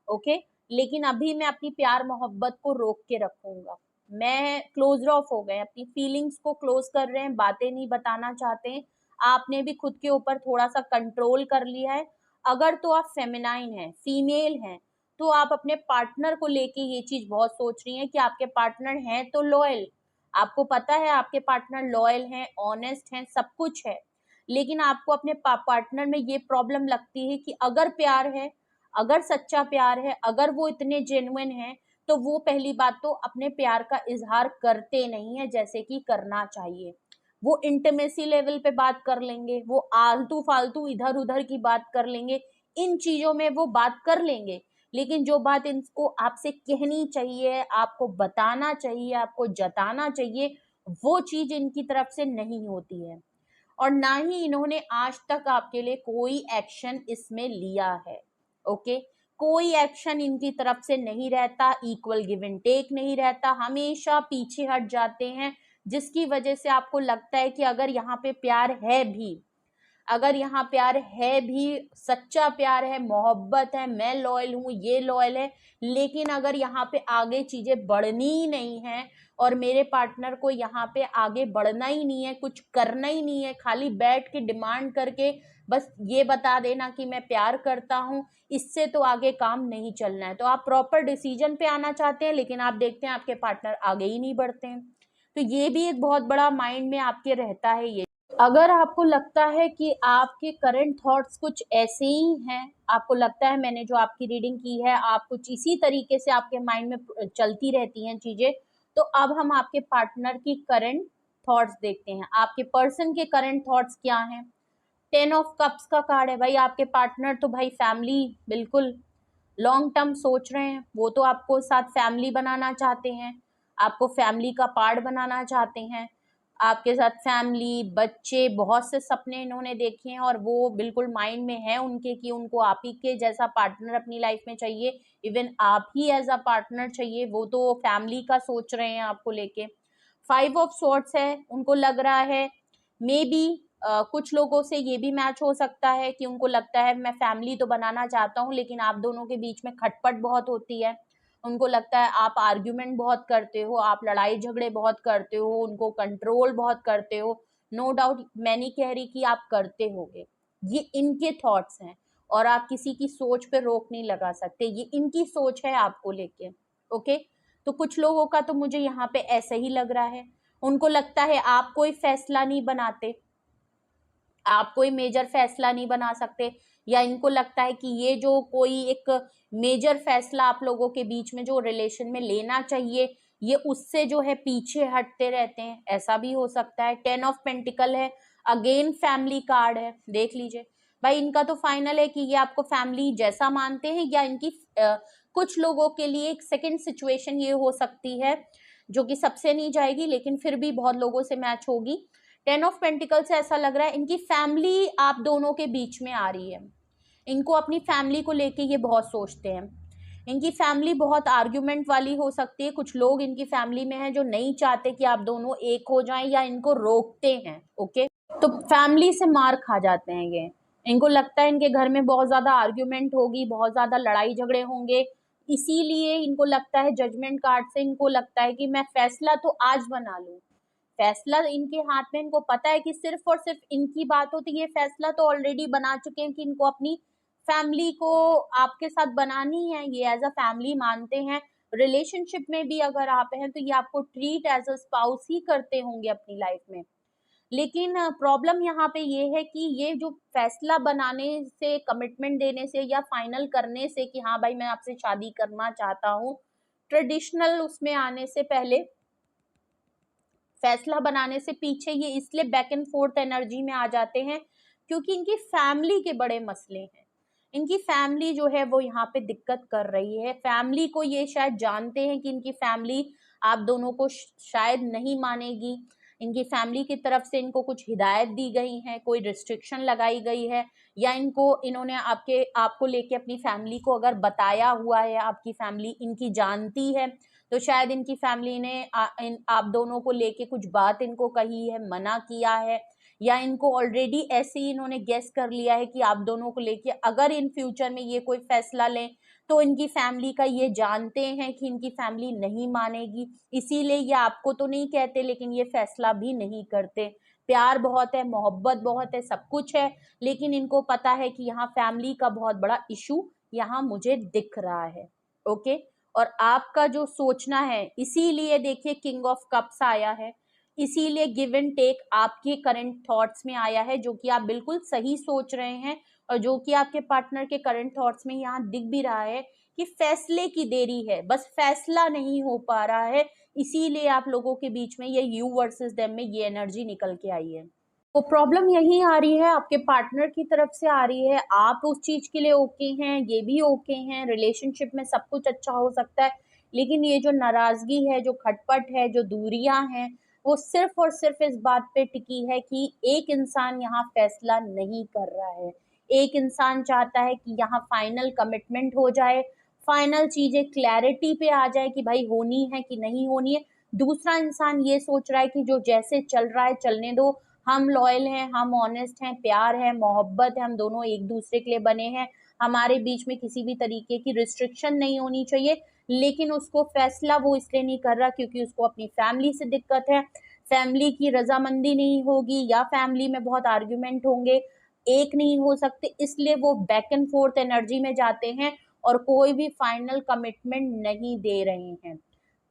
ओके, लेकिन अभी मैं अपनी प्यार मोहब्बत को रोक के रखूंगा। मैं क्लोज ऑफ हो गए, अपनी फीलिंग्स को क्लोज कर रहे हैं, बातें नहीं बताना चाहते हैं। आपने भी खुद के ऊपर थोड़ा सा कंट्रोल कर लिया है। अगर तो आप फेमिनाइन हैं, फीमेल हैं, तो आप अपने पार्टनर को लेके ये चीज बहुत सोच रही हैं कि आपके पार्टनर हैं तो लॉयल, आपको पता है आपके पार्टनर लॉयल हैं, ऑनेस्ट हैं, सब कुछ है, लेकिन आपको अपने पार्टनर में ये प्रॉब्लम लगती है कि अगर प्यार है, अगर सच्चा प्यार है, अगर वो इतने जेन्युइन है, तो वो पहली बात तो अपने प्यार का इजहार करते नहीं है जैसे कि करना चाहिए। वो इंटीमेसी लेवल पे बात कर लेंगे, वो आलतू फालतू इधर उधर की बात कर लेंगे, इन चीजों में वो बात कर लेंगे, लेकिन जो बात इनको आपसे कहनी चाहिए, आपको बताना चाहिए, आपको जताना चाहिए, वो चीज इनकी तरफ से नहीं होती है। और ना ही इन्होंने आज तक आपके लिए कोई एक्शन इसमें लिया है। ओके, कोई एक्शन इनकी तरफ से नहीं रहता, इक्वल गिव एंड टेक नहीं रहता, हमेशा पीछे हट जाते हैं, जिसकी वजह से आपको लगता है कि अगर यहाँ पे प्यार है भी, अगर यहाँ प्यार है भी, सच्चा प्यार है, मोहब्बत है, मैं लॉयल हूँ, ये लॉयल है, लेकिन अगर यहाँ पे आगे चीजें बढ़नी ही नहीं है और मेरे पार्टनर को यहाँ पे आगे बढ़ना ही नहीं है, कुछ करना ही नहीं है, खाली बैठ के डिमांड करके बस ये बता देना कि मैं प्यार करता हूँ, इससे तो आगे काम नहीं चलना है। तो आप प्रॉपर डिसीजन पे आना चाहते हैं, लेकिन आप देखते हैं आपके पार्टनर आगे ही नहीं बढ़ते हैं। तो ये भी एक बहुत बड़ा माइंड में आपके रहता है। ये अगर आपको लगता है कि आपके करंट थॉट्स कुछ ऐसे ही हैं, आपको लगता है मैंने जो आपकी रीडिंग की है, आप कुछ इसी तरीके से आपके माइंड में चलती रहती हैं चीजें, तो अब हम आपके पार्टनर की करंट थॉट्स देखते हैं। आपके पर्सन के करंट थॉट्स क्या हैं? 10 ऑफ कप्स का कार्ड है भाई। आपके पार्टनर तो भाई फैमिली बिल्कुल लॉन्ग टर्म सोच रहे हैं, वो तो आपको साथ फैमिली बनाना चाहते हैं, आपको फैमिली का पार्ट बनाना चाहते हैं, आपके साथ फैमिली, बच्चे, बहुत से सपने इन्होंने देखे हैं और वो बिल्कुल माइंड में है उनके कि उनको आप ही के जैसा पार्टनर अपनी लाइफ में चाहिए, इवन आप ही एज अ पार्टनर चाहिए, वो तो फैमिली का सोच रहे हैं आपको लेके। 5 ऑफ सॉर्ड्स है, उनको लग रहा है मे बी कुछ लोगों से ये भी मैच हो सकता है कि उनको लगता है मैं फैमिली तो बनाना चाहता हूँ, लेकिन आप दोनों के बीच में खटपट बहुत होती है, उनको लगता है आप आर्ग्यूमेंट बहुत करते हो, आप लड़ाई झगड़े बहुत करते हो, उनको कंट्रोल बहुत करते हो। नो डाउट, मैं नहीं कह रही कि आप करते होगे, ये इनके थॉट्स हैं और आप किसी की सोच पे रोक नहीं लगा सकते, ये इनकी सोच है आपको लेके। ओके, तो कुछ लोगों का तो मुझे यहाँ पे ऐसे ही लग रहा है, उनको लगता है आप कोई फैसला नहीं बनाते, आप कोई मेजर फैसला नहीं बना सकते, या इनको लगता है कि ये जो कोई एक मेजर फैसला आप लोगों के बीच में जो रिलेशन में लेना चाहिए, ये उससे जो है पीछे हटते रहते हैं, ऐसा भी हो सकता है। 10 ऑफ पेंटिकल है, अगेन फैमिली कार्ड है, देख लीजिए भाई, इनका तो फाइनल है कि ये आपको फैमिली जैसा मानते हैं, या इनकी कुछ लोगों के लिए एक सेकेंड सिचुएशन ये हो सकती है जो कि सबसे नहीं जाएगी लेकिन फिर भी बहुत लोगों से मैच होगी। 10 ऑफ पेंटिकल से ऐसा लग रहा है इनकी फैमिली आप दोनों के बीच में आ रही है, इनको अपनी फैमिली को लेके ये बहुत सोचते हैं, इनकी फैमिली बहुत आर्ग्यूमेंट वाली हो सकती है, कुछ लोग इनकी फैमिली में हैं जो नहीं चाहते कि आप दोनों एक हो जाएं या इनको रोकते हैं। ओके, तो फैमिली से मार खा जाते हैं ये, इनको लगता है इनके घर में बहुत ज्यादा आर्ग्यूमेंट होगी, बहुत ज्यादा लड़ाई झगड़े होंगे, इसीलिए इनको लगता है जजमेंट कार्ड से इनको लगता है कि मैं फैसला तो आज बना लूं, फैसला इनके हाथ में, इनको पता है कि सिर्फ और सिर्फ इनकी बात होती है, ये फैसला तो ऑलरेडी बना चुके हैं कि इनको अपनी फैमिली को आपके साथ बनानी है, ये एज अ फैमिली मानते हैं। रिलेशनशिप में भी अगर आप हैं तो ये आपको ट्रीट एज अ स्पाउस ही करते होंगे अपनी लाइफ में, लेकिन प्रॉब्लम यहाँ पे ये है कि ये जो फैसला बनाने से, कमिटमेंट देने से या फाइनल करने से कि हाँ भाई मैं आपसे शादी करना चाहता हूँ, ट्रेडिशनल उसमें आने से पहले, फैसला बनाने से पीछे ये इसलिए बैक एंड फोर्थ एनर्जी में आ जाते हैं क्योंकि इनकी फैमिली के बड़े मसले हैं, इनकी फैमिली जो है वो यहाँ पे दिक्कत कर रही है, फैमिली को ये शायद जानते हैं कि इनकी फैमिली आप दोनों को शायद नहीं मानेगी, इनकी फैमिली की तरफ से इनको कुछ हिदायत दी गई है, कोई रिस्ट्रिक्शन लगाई गई है, या इन्होंने आपको लेके अपनी फैमिली को अगर बताया हुआ है, आपकी फैमिली इनकी जानती है, तो शायद इनकी फैमिली ने आप दोनों को लेके कुछ बात इनको कही है, मना किया है, या इनको ऑलरेडी ऐसे ही इन्होंने गेस कर लिया है कि आप दोनों को लेके अगर इन फ्यूचर में ये कोई फैसला लें तो इनकी फैमिली का ये जानते हैं कि इनकी फैमिली नहीं मानेगी, इसीलिए ये आपको तो नहीं कहते लेकिन ये फैसला भी नहीं करते। प्यार बहुत है, मोहब्बत बहुत है, सब कुछ है, लेकिन इनको पता है कि यहाँ फैमिली का बहुत बड़ा इशू यहाँ मुझे दिख रहा है। ओके, और आपका जो सोचना है, इसीलिए देखिए किंग ऑफ कप्स आया है, इसीलिए गिव एंड टेक आपके करंट थॉट्स में आया है, जो कि आप बिल्कुल सही सोच रहे हैं और जो कि आपके पार्टनर के करंट थॉट्स में यहाँ दिख भी रहा है कि फैसले की देरी है, बस फैसला नहीं हो पा रहा है, इसीलिए आप लोगों के बीच में ये यू वर्सेस देम में ये एनर्जी निकल के आई है। तो प्रॉब्लम यही आ रही है, आपके पार्टनर की तरफ से आ रही है, आप उस चीज के लिए ओके हैं, ये भी ओके हैं, रिलेशनशिप में सब कुछ अच्छा हो सकता है, लेकिन ये जो नाराजगी है, जो खटपट है, जो दूरियां हैं, वो सिर्फ और सिर्फ इस बात पे टिकी है कि एक इंसान यहाँ फैसला नहीं कर रहा है, एक इंसान चाहता है कि यहाँ फाइनल कमिटमेंट हो जाए, फाइनल चीजें क्लैरिटी पे आ जाए कि भाई होनी है कि नहीं होनी है, दूसरा इंसान ये सोच रहा है कि जो जैसे चल रहा है चलने दो, हम लॉयल हैं, हम ऑनेस्ट हैं, प्यार है, मोहब्बत है, हम दोनों एक दूसरे के लिए बने हैं, हमारे बीच में किसी भी तरीके की रिस्ट्रिक्शन नहीं होनी चाहिए, लेकिन उसको फैसला वो इसलिए नहीं कर रहा क्योंकि उसको अपनी फैमिली से दिक्कत है, फैमिली की रजामंदी नहीं होगी या फैमिली में बहुत आर्ग्यूमेंट होंगे, एक नहीं हो सकते, इसलिए वो बैक एंड फोर्थ एनर्जी में जाते हैं और कोई भी फाइनल कमिटमेंट नहीं दे रहे हैं।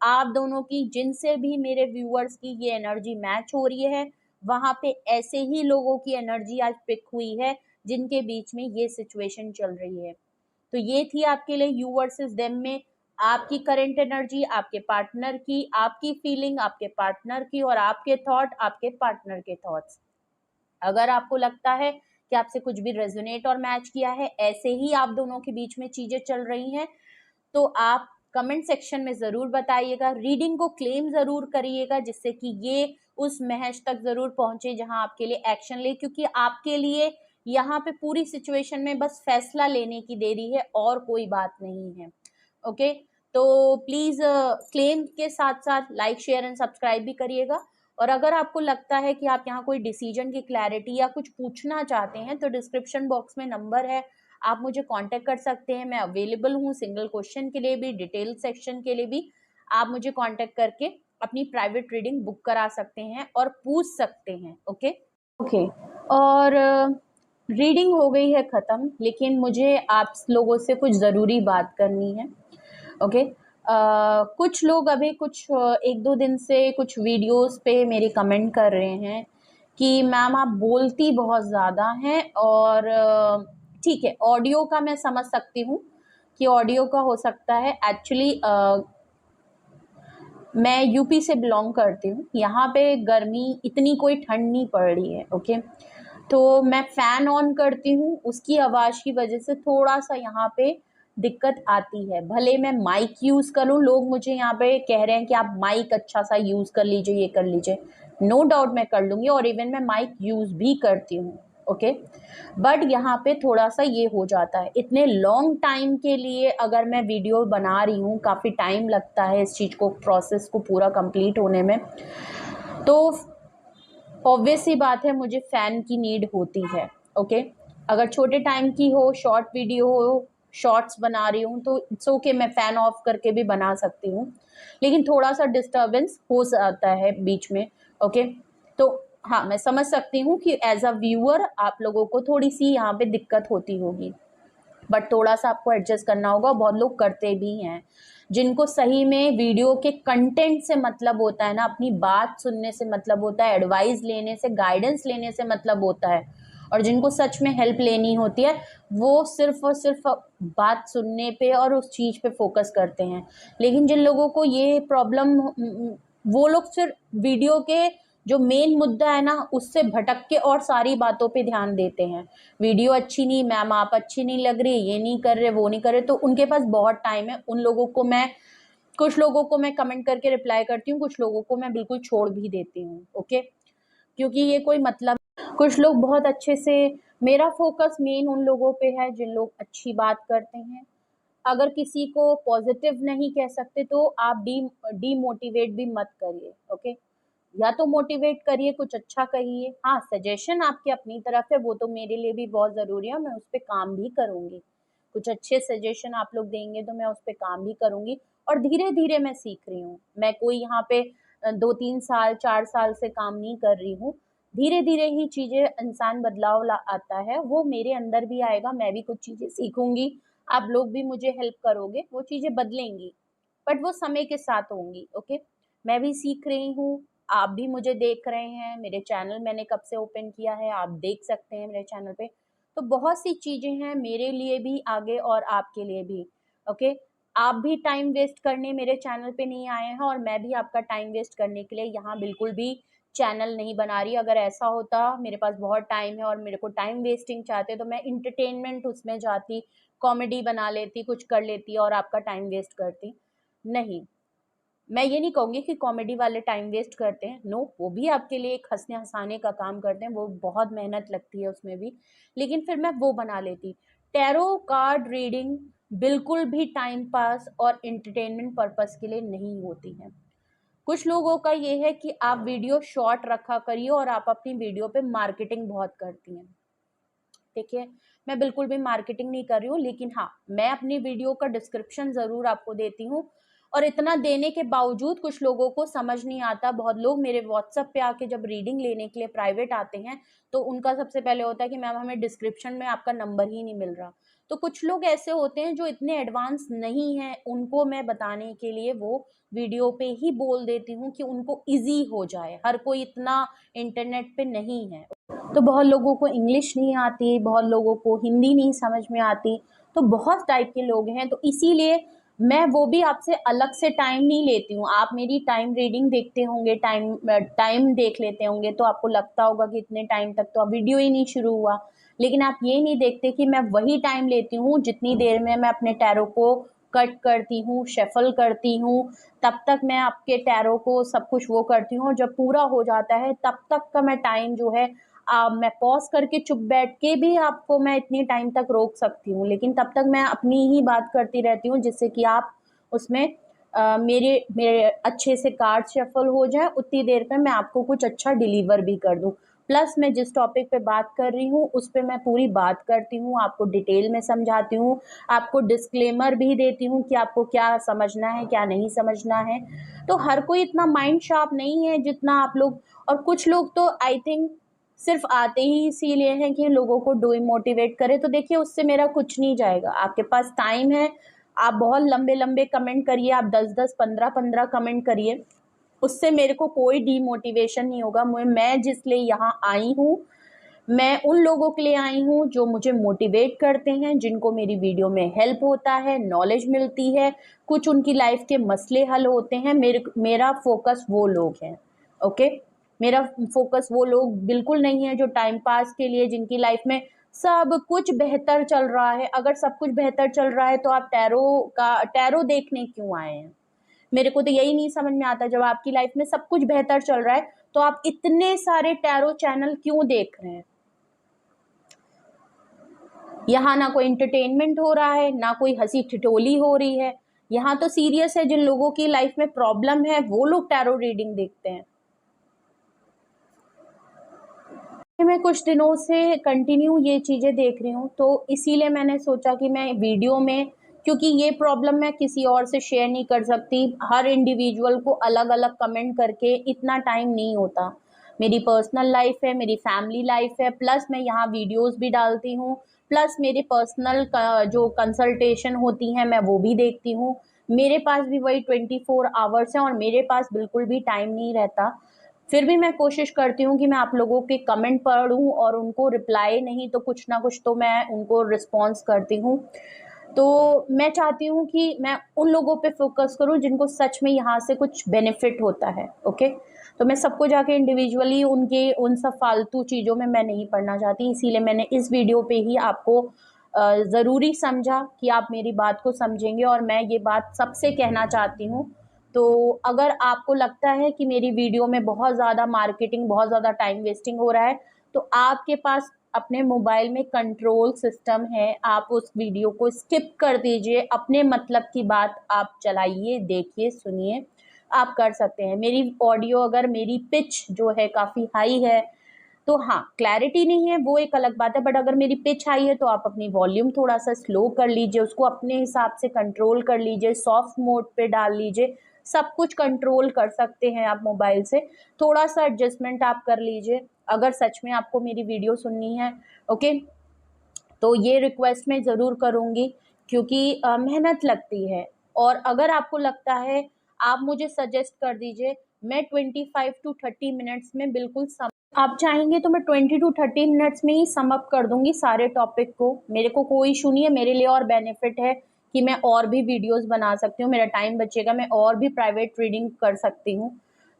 आप दोनों की, जिनसे भी मेरे व्यूअर्स की ये एनर्जी मैच हो रही है, वहां पे ऐसे ही लोगों की एनर्जी आज पिक हुई है जिनके बीच में ये सिचुएशन चल रही है। तो ये थी आपके लिए यू वर्सेस देम में आपकी करंट एनर्जी, आपके पार्टनर की, आपकी फीलिंग, आपके पार्टनर की, और आपके थॉट, आपके पार्टनर के थॉट्स। अगर आपको लगता है कि आपसे कुछ भी रेजोनेट और मैच किया है, ऐसे ही आप दोनों के बीच में चीजें चल रही हैं, तो आप कमेंट सेक्शन में जरूर बताइएगा, रीडिंग को क्लेम जरूर करिएगा जिससे कि ये उस महज तक जरूर पहुंचे जहां आपके लिए एक्शन ले, क्योंकि आपके लिए यहाँ पे पूरी सिचुएशन में बस फैसला लेने की देरी है और कोई बात नहीं है। ओके, तो प्लीज क्लेम के साथ साथ लाइक, शेयर एंड सब्सक्राइब भी करिएगा, और अगर आपको लगता है कि आप यहाँ कोई डिसीजन की क्लैरिटी या कुछ पूछना चाहते हैं तो डिस्क्रिप्शन बॉक्स में नंबर है, आप मुझे कांटेक्ट कर सकते हैं, मैं अवेलेबल हूँ सिंगल क्वेश्चन के लिए भी, डिटेल सेक्शन के लिए भी, आप मुझे कांटेक्ट करके अपनी प्राइवेट रीडिंग बुक करा सकते हैं और पूछ सकते हैं। ओके, और रीडिंग हो गई है ख़त्म, लेकिन मुझे आप लोगों से कुछ ज़रूरी बात करनी है। ओके, कुछ लोग अभी कुछ 1-2 दिन से कुछ वीडियोस पे मेरे कमेंट कर रहे हैं कि मैम आप बोलती बहुत ज़्यादा हैं, और ठीक है, ऑडियो का मैं समझ सकती हूँ कि ऑडियो का हो सकता है। एक्चुअली मैं यूपी से बिलोंग करती हूँ, यहाँ पे गर्मी इतनी कोई ठंड नहीं पड़ रही है, ओके। तो मैं फ़ैन ऑन करती हूँ, उसकी आवाज़ की वजह से थोड़ा-सा यहाँ पे दिक्कत आती है। भले मैं माइक यूज़ करूँ, लोग मुझे यहाँ पे कह रहे हैं कि आप माइक अच्छा-सा यूज़ कर लीजिए, ये कर लीजिए। नो डाउट मैं कर लूँगी, और इवन मैं माइक यूज़ भी करती हूँ, ओके। बट यहाँ पे थोड़ा-सा ये हो जाता है, इतने लॉन्ग टाइम के लिए अगर मैं वीडियो बना रही हूँ, काफ़ी टाइम लगता है इस चीज़ को, प्रोसेस को पूरा कंप्लीट होने में। तो ऑब्वियस सी बात है, मुझे फ़ैन की नीड होती है, ओके। अगर छोटे टाइम की हो, शॉर्ट वीडियो हो, शॉर्ट्स बना रही हूँ, तो इट्स ओके, मैं फ़ैन ऑफ करके भी बना सकती हूँ, लेकिन थोड़ा-सा डिस्टर्बेंस हो जाता है बीच में, ओके। तो हाँ, मैं समझ सकती हूँ कि एज़ अ व्यूअर आप लोगों को थोड़ी-सी यहाँ पे दिक्कत होती होगी, बट थोड़ा-सा आपको एडजस्ट करना होगा। बहुत लोग करते भी हैं, जिनको सही में वीडियो के कंटेंट से मतलब होता है ना, अपनी बात सुनने से मतलब होता है, एडवाइस लेने से, गाइडेंस लेने से मतलब होता है, और जिनको सच में हेल्प लेनी होती है, वो सिर्फ़ और सिर्फ़ बात सुनने पे और उस चीज़ पे फ़ोकस करते हैं। लेकिन जिन लोगों को ये प्रॉब्लम वो लोग सिर्फ़ वीडियो के जो मेन मुद्दा है ना, उससे भटक के और सारी बातों पे ध्यान देते हैं। वीडियो अच्छी नहीं, मैम आप अच्छी नहीं लग रही, ये नहीं कर रहे, वो नहीं कर रहे, तो उनके पास बहुत टाइम है। उन लोगों को मैं कुछ लोगों को मैं कमेंट करके रिप्लाई करती हूँ, कुछ लोगों को मैं बिल्कुल छोड़ भी देती हूँ, ओके? क्योंकि ये कोई मतलब, कुछ लोग बहुत अच्छे से, मेरा फ़ोकस मेन उन लोगों पे है जिन लोग अच्छी बात करते हैं। अगर किसी को पॉज़िटिव नहीं कह सकते, तो आप डीमोटिवेट भी मत करिए, ओके? या तो मोटिवेट करिए, कुछ अच्छा कहिए। हाँ, सजेशन आपकी अपनी तरफ है, वो तो मेरे लिए भी बहुत ज़रूरी है, मैं उस पे काम भी करूँगी। कुछ अच्छे सजेशन आप लोग देंगे तो मैं उस पे काम भी करूँगी, और धीरे-धीरे मैं सीख रही हूँ। मैं कोई यहाँ पे 2-3 साल, 4 साल से काम नहीं कर रही हूँ। धीरे-धीरे ही चीज़ें, इंसान बदलाव ला आता है, वो मेरे अंदर भी आएगा, मैं भी कुछ चीज़ें सीखूँगी, आप लोग भी मुझे हेल्प करोगे, वो चीज़ें बदलेंगी। बट वो समय के साथ होंगी, ओके? मैं भी सीख रही हूँ, आप भी मुझे देख रहे हैं, मेरे चैनल मैंने कब से ओपन किया है, आप देख सकते हैं मेरे चैनल पे। तो बहुत सी चीज़ें हैं मेरे लिए भी आगे, और आपके लिए भी, ओके? आप भी टाइम वेस्ट करने मेरे चैनल पे नहीं आए हैं, और मैं भी आपका टाइम वेस्ट करने के लिए यहाँ बिल्कुल भी चैनल नहीं बना रही। अगर ऐसा होता, मेरे पास बहुत टाइम है और मेरे को टाइम वेस्टिंग चाहते, तो मैं एंटरटेनमेंट उसमें जाती, कॉमेडी बना लेती, कुछ कर लेती और आपका टाइम वेस्ट करती। नहीं, मैं ये नहीं कहूँगी कि कॉमेडी वाले टाइम वेस्ट करते हैं, नो, वो भी आपके लिए एक हँसने-हँसाने का काम करते हैं, वो बहुत मेहनत लगती है उसमें भी, लेकिन फिर मैं वो बना लेती। टैरो कार्ड रीडिंग बिल्कुल भी टाइम पास और एंटरटेनमेंट पर्पज़ के लिए नहीं होती है। कुछ लोगों का ये है कि आप वीडियो शॉर्ट रखा करिए और आप अपनी वीडियो पे मार्केटिंग बहुत करती हैं। देखिए, मैं बिल्कुल भी मार्केटिंग नहीं कर रही हूँ, लेकिन हाँ, मैं अपनी वीडियो का डिस्क्रिप्शन ज़रूर आपको देती हूँ, और इतना देने के बावजूद कुछ लोगों को समझ नहीं आता। बहुत लोग मेरे व्हाट्सएप पे आके जब रीडिंग लेने के लिए प्राइवेट आते हैं, तो उनका सबसे पहले होता है कि मैम हमें डिस्क्रिप्शन में आपका नंबर ही नहीं मिल रहा। तो कुछ लोग ऐसे होते हैं जो इतने एडवांस नहीं हैं, उनको मैं बताने के लिए वो वीडियो पे ही बोल देती हूँ कि उनको ईज़ी हो जाए। हर कोई इतना इंटरनेट पे नहीं है। तो बहुत लोगों को इंग्लिश नहीं आती, बहुत लोगों को हिंदी नहीं समझ में आती, तो बहुत टाइप के लोग हैं, तो इसीलिए मैं वो भी आपसे अलग से टाइम नहीं लेती हूँ। आप मेरी टाइम रीडिंग देखते होंगे, टाइम देख लेते होंगे, तो आपको लगता होगा कि इतने टाइम तक तो अब वीडियो ही नहीं शुरू हुआ। लेकिन आप ये नहीं देखते कि मैं वही टाइम लेती हूँ जितनी देर में मैं अपने टैरो को कट करती हूँ, शफल करती हूँ, तब तक मैं आपके टैरो को सब कुछ वो करती हूँ, और जब पूरा हो जाता है तब तक का मैं टाइम जो है, मैं पॉज़ करके चुप बैठ के भी आपको मैं इतनी टाइम तक रोक सकती हूँ, लेकिन तब तक मैं अपनी ही बात करती रहती हूँ, जिससे कि आप उसमें मेरे मेरे अच्छे से कार्ड शफ़ल हो जाएँ, उतनी देर में मैं आपको कुछ अच्छा डिलीवर भी कर दूँ। प्लस मैं जिस टॉपिक पे बात कर रही हूँ, उस पे मैं पूरी बात करती हूँ, आपको डिटेल में समझाती हूँ, आपको डिस्क्लेमर भी देती हूँ कि आपको क्या समझना है, क्या नहीं समझना है। तो हर कोई इतना माइंड शार्प नहीं है जितना आप लोग, और कुछ लोग तो आई थिंक सिर्फ आते ही इसीलिए हैं कि लोगों को डिमोटिवेट करें, तो देखिए उससे मेरा कुछ नहीं जाएगा। आपके पास टाइम है, आप बहुत लंबे लंबे कमेंट करिए, आप 10-10, 15-15 कमेंट करिए, उससे मेरे को कोई डीमोटिवेशन नहीं होगा। मैं जिस लिए यहाँ आई हूँ, मैं उन लोगों के लिए आई हूँ जो मुझे मोटिवेट करते हैं, जिनको मेरी वीडियो में हेल्प होता है, नॉलेज मिलती है, कुछ उनकी लाइफ के मसले हल होते हैं। मेरा फोकस वो लोग हैं, ओके। मेरा फोकस वो लोग बिल्कुल नहीं है जो टाइम पास के लिए, जिनकी लाइफ में सब कुछ बेहतर चल रहा है। अगर सब कुछ बेहतर चल रहा है तो आप टैरो देखने क्यों आए हैं? मेरे को तो यही नहीं समझ में आता, जब आपकी लाइफ में सब कुछ बेहतर चल रहा है तो आप इतने सारे टैरो चैनल क्यों देख रहे हैं? यहाँ ना कोई एंटरटेनमेंट हो रहा है, ना कोई हंसी ठिठोली हो रही है। यहाँ तो सीरियस है, जिन लोगों की लाइफ में प्रॉब्लम है वो लोग टैरो रीडिंग देखते हैं। मैं कुछ दिनों से कंटिन्यू ये चीज़ें देख रही हूँ, तो इसीलिए मैंने सोचा कि मैं वीडियो में, क्योंकि ये प्रॉब्लम मैं किसी और से शेयर नहीं कर सकती, हर इंडिविजुअल को अलग अलग कमेंट करके इतना टाइम नहीं होता। मेरी पर्सनल लाइफ है, मेरी फैमिली लाइफ है, प्लस मैं यहाँ वीडियोस भी डालती हूँ, प्लस मेरे पर्सनल जो कंसल्टेशन होती हैं मैं वो भी देखती हूँ। मेरे पास भी वही 24 आवर्स हैं और मेरे पास बिल्कुल भी टाइम नहीं रहता। फिर भी मैं कोशिश करती हूँ कि मैं आप लोगों के कमेंट पढ़ूँ और उनको रिप्लाई नहीं तो कुछ ना कुछ तो मैं उनको रिस्पॉन्स करती हूँ। तो मैं चाहती हूँ कि मैं उन लोगों पे फोकस करूँ जिनको सच में यहाँ से कुछ बेनिफिट होता है, ओके। तो मैं सबको जाके इंडिविजुअली उनके उन सब फालतू चीज़ों में मैं नहीं पढ़ना चाहती, इसीलिए मैंने इस वीडियो पे ही आपको ज़रूरी समझा कि आप मेरी बात को समझेंगे और मैं ये बात सबसे कहना चाहती हूँ। तो अगर आपको लगता है कि मेरी वीडियो में बहुत ज़्यादा मार्केटिंग, बहुत ज़्यादा टाइम वेस्टिंग हो रहा है, तो आपके पास अपने मोबाइल में कंट्रोल सिस्टम है, आप उस वीडियो को स्किप कर दीजिए, अपने मतलब की बात आप चलाइए, देखिए, सुनिए, आप कर सकते हैं। मेरी ऑडियो अगर मेरी पिच जो है काफ़ी हाई है, तो हाँ, क्लैरिटी नहीं है वो एक अलग बात है, बट अगर मेरी पिच हाई है तो आप अपनी वॉल्यूम थोड़ा सा स्लो कर लीजिए, उसको अपने हिसाब से कंट्रोल कर लीजिए, सॉफ्ट मोड पे डाल लीजिए, सब कुछ कंट्रोल कर सकते हैं आप मोबाइल से। थोड़ा सा एडजस्टमेंट आप कर लीजिए अगर सच में आपको मेरी वीडियो सुननी है, ओके। तो ये रिक्वेस्ट मैं ज़रूर करूँगी, क्योंकि मेहनत लगती है। और अगर आपको लगता है, आप मुझे सजेस्ट कर दीजिए, मैं 25 टू 30 मिनट्स में बिल्कुल आप चाहेंगे तो मैं 20 टू 30 मिनट्स में ही सम अप कर दूंगी सारे टॉपिक को। मेरे को कोई इशू नहीं है, मेरे लिए और बेनिफिट है कि मैं और भी वीडियोस बना सकती हूँ, मेरा टाइम बचेगा, मैं और भी प्राइवेट रीडिंग कर सकती हूँ।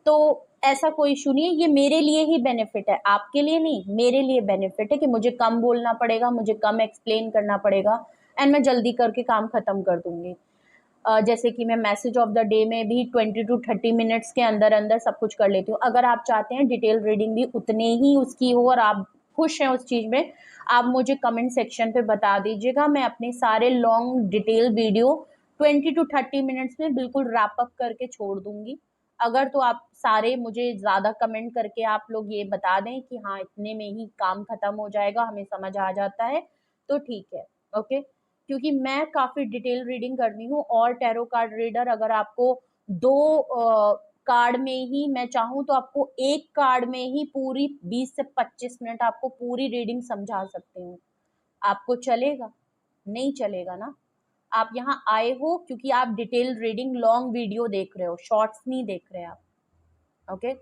तो ऐसा कोई इशू नहीं है, ये मेरे लिए ही बेनिफिट है, आपके लिए नहीं, मेरे लिए बेनिफिट है कि मुझे कम बोलना पड़ेगा, मुझे कम एक्सप्लेन करना पड़ेगा, एंड मैं जल्दी करके काम खत्म कर दूंगी। जैसे कि मैं मैसेज ऑफ द डे में भी 20 टू 30 मिनट्स के अंदर अंदर सब कुछ कर लेती हूँ। अगर आप चाहते हैं डिटेल रीडिंग भी उतने ही उसकी हो और आप खुश हैं उस चीज़ में, आप मुझे कमेंट सेक्शन पे बता दीजिएगा, मैं अपने सारे long detail video 20 to 30 minutes में बिल्कुल रैप अप करके छोड़ दूंगी। अगर तो आप सारे मुझे ज़्यादा कमेंट करके आप लोग ये बता दें कि हाँ इतने में ही काम खत्म हो जाएगा, हमें समझ आ जाता है, तो ठीक है, ओके। क्योंकि मैं काफ़ी डिटेल रीडिंग करती हूँ और टैरो कार्ड रीडर, अगर आपको 2 कार्ड में ही, मैं चाहूँ तो आपको 1 कार्ड में ही पूरी 20 से 25 मिनट आपको पूरी रीडिंग समझा सकती हूँ। आपको चलेगा? नहीं चलेगा ना। आप यहाँ आए हो क्योंकि आप डिटेल रीडिंग लॉन्ग वीडियो देख रहे हो, शॉर्ट्स नहीं देख रहे आप, ओके।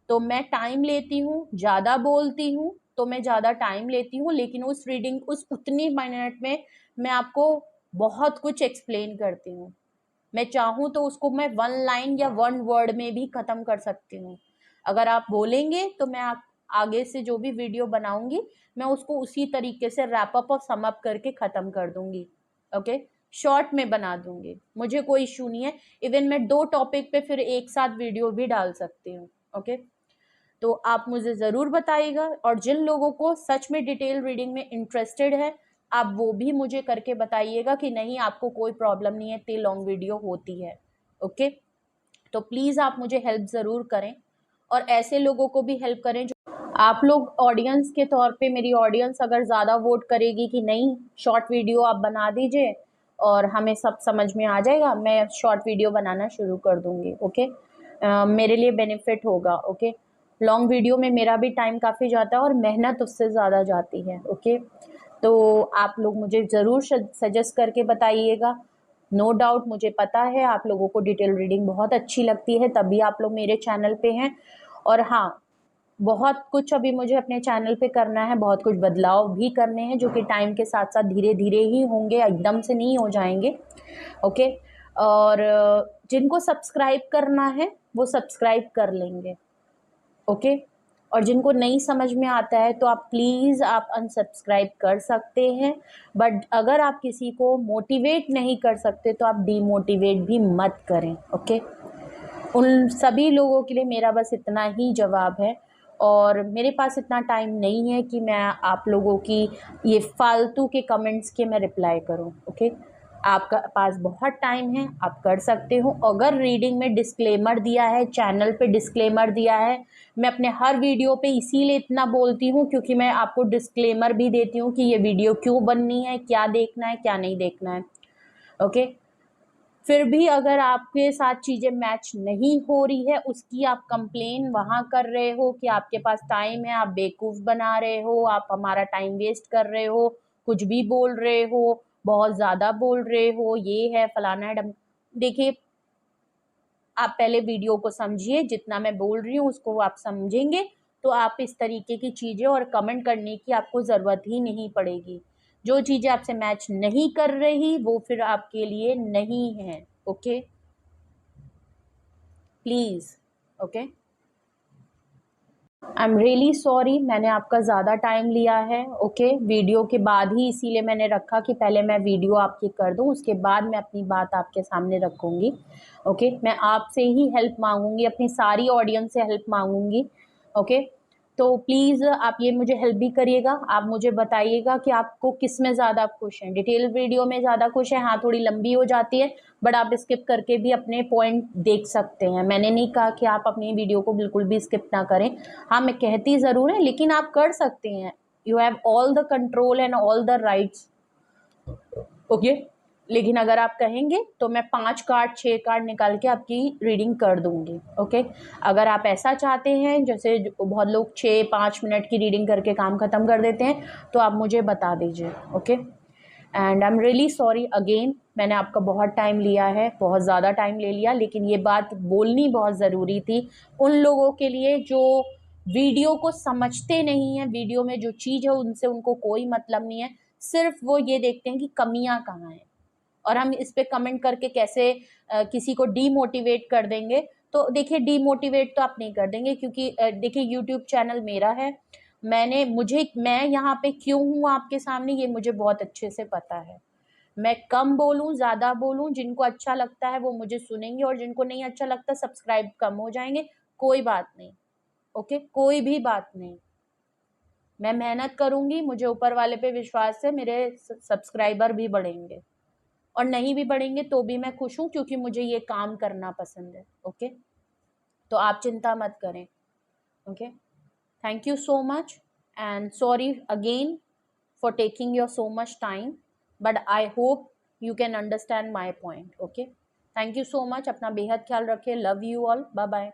तो मैं टाइम लेती हूँ, ज़्यादा बोलती हूँ तो मैं ज़्यादा टाइम लेती हूँ, लेकिन उस रीडिंग उस उतनी मिनट में मैं आपको बहुत कुछ एक्सप्लेन करती हूँ। मैं चाहूँ तो उसको मैं 1 लाइन या 1 वर्ड में भी ख़त्म कर सकती हूँ। अगर आप बोलेंगे तो मैं आप आगे से जो भी वीडियो बनाऊंगी मैं उसको उसी तरीके से रैप अप और सम अप करके ख़त्म कर दूंगी, ओके। शॉर्ट में बना दूंगी, मुझे कोई इशू नहीं है। इवन मैं 2 टॉपिक पे फिर एक साथ वीडियो भी डाल सकती हूँ, ओके। तो आप मुझे ज़रूर बताइएगा, और जिन लोगों को सच में डिटेल रीडिंग में इंटरेस्टेड है, आप वो भी मुझे करके बताइएगा कि नहीं आपको कोई प्रॉब्लम नहीं है, इतनी लॉन्ग वीडियो होती है, ओके। तो प्लीज़ आप मुझे हेल्प ज़रूर करें और ऐसे लोगों को भी हेल्प करें जो आप लोग ऑडियंस के तौर पे, मेरी ऑडियंस अगर ज़्यादा वोट करेगी कि नहीं शॉर्ट वीडियो आप बना दीजिए और हमें सब समझ में आ जाएगा, मैं शॉर्ट वीडियो बनाना शुरू कर दूँगी, ओके। मेरे लिए बेनिफिट होगा, ओके। लॉन्ग वीडियो में मेरा भी टाइम काफ़ी जाता है और मेहनत उससे ज़्यादा जाती है, ओके। तो आप लोग मुझे ज़रूर सजेस्ट करके बताइएगा। नो डाउट मुझे पता है आप लोगों को डिटेल रीडिंग बहुत अच्छी लगती है, तभी आप लोग मेरे चैनल पे हैं। और हाँ, बहुत कुछ अभी मुझे अपने चैनल पे करना है, बहुत कुछ बदलाव भी करने हैं जो कि टाइम के साथ साथ धीरे धीरे ही होंगे, एकदम से नहीं हो जाएंगे। ओके, और जिनको सब्सक्राइब करना है वो सब्सक्राइब कर लेंगे। ओके, और जिनको नहीं समझ में आता है तो आप प्लीज़ आप अनसब्सक्राइब कर सकते हैं, बट अगर आप किसी को मोटिवेट नहीं कर सकते तो आप डीमोटिवेट भी मत करें। ओके, उन सभी लोगों के लिए मेरा बस इतना ही जवाब है, और मेरे पास इतना टाइम नहीं है कि मैं आप लोगों की ये फालतू के कमेंट्स के मैं रिप्लाई करूं। ओके, आपका पास बहुत टाइम है, आप कर सकते हो। अगर रीडिंग में डिस्क्लेमर दिया है, चैनल पे डिस्क्लेमर दिया है, मैं अपने हर वीडियो पे इसीलिए इतना बोलती हूँ क्योंकि मैं आपको डिस्क्लेमर भी देती हूँ कि ये वीडियो क्यों बननी है, क्या देखना है, क्या नहीं देखना है। ओके, फिर भी अगर आपके साथ चीज़ें मैच नहीं हो रही है, उसकी आप कंप्लेन वहाँ कर रहे हो कि आपके पास टाइम है, आप बेवकूफ़ बना रहे हो, आप हमारा टाइम वेस्ट कर रहे हो, कुछ भी बोल रहे हो, बहुत ज़्यादा बोल रहे हो, ये है फलाना है देखिए, आप पहले वीडियो को समझिए, जितना मैं बोल रही हूँ उसको आप समझेंगे तो आप इस तरीके की चीज़ें और कमेंट करने की आपको ज़रूरत ही नहीं पड़ेगी। जो चीज़ें आपसे मैच नहीं कर रही वो फिर आपके लिए नहीं है। Okay, please. Okay, I am really sorry, मैंने आपका ज़्यादा टाइम लिया है। ओके, वीडियो के बाद ही इसीलिए मैंने रखा कि पहले मैं वीडियो आपकी कर दूं, उसके बाद मैं अपनी बात आपके सामने रखूंगी। ओके, मैं आपसे ही हेल्प मांगूंगी, अपनी सारी ऑडियंस से हेल्प मांगूंगी। ओके, तो प्लीज़ आप ये मुझे हेल्प भी करिएगा, आप मुझे बताइएगा कि आपको किस में ज़्यादा खुश हैं, डिटेल वीडियो में ज़्यादा खुश हैं। हाँ, थोड़ी लंबी हो जाती है बट आप स्किप करके भी अपने पॉइंट देख सकते हैं। मैंने नहीं कहा कि आप अपनी वीडियो को बिल्कुल भी स्किप ना करें। हाँ, मैं कहती ज़रूर है लेकिन आप कर सकते हैं। You have all the control and all the rights. Okay, लेकिन अगर आप कहेंगे तो मैं 5 कार्ड 6 कार्ड निकाल के आपकी रीडिंग कर दूंगी। ओके, अगर आप ऐसा चाहते हैं, जैसे बहुत लोग 6-5 मिनट की रीडिंग करके काम ख़त्म कर देते हैं, तो आप मुझे बता दीजिए। Okay, and I am really sorry again, मैंने आपका बहुत टाइम लिया है, बहुत ज़्यादा टाइम ले लिया, लेकिन ये बात बोलनी बहुत ज़रूरी थी उन लोगों के लिए जो वीडियो को समझते नहीं हैं। वीडियो में जो चीज़ है उनसे उनको कोई मतलब नहीं है, सिर्फ वो ये देखते हैं कि कमियां कहाँ हैं और हम इस पे कमेंट करके कैसे किसी को डीमोटिवेट कर देंगे। तो देखिए, डीमोटिवेट तो आप नहीं कर देंगे क्योंकि देखिए यूट्यूब चैनल मेरा है, मैं यहाँ पे क्यों हूँ आपके सामने ये मुझे बहुत अच्छे से पता है। मैं कम बोलूँ ज़्यादा बोलूँ, जिनको अच्छा लगता है वो मुझे सुनेंगे और जिनको नहीं अच्छा लगता सब्सक्राइब कम हो जाएंगे, कोई बात नहीं। ओके, कोई भी बात नहीं, मैं मेहनत करूंगी, मुझे ऊपर वाले पे विश्वास है, मेरे सब्सक्राइबर भी बढ़ेंगे और नहीं भी बढ़ेंगे तो भी मैं खुश हूँ क्योंकि मुझे ये काम करना पसंद है। ओके, तो आप चिंता मत करें। Okay, thank you so much and sorry again for taking your so much time, but I hope you can understand my point. Okay, thank you so much, अपना बेहद ख्याल रखिए, love you all, bye bye.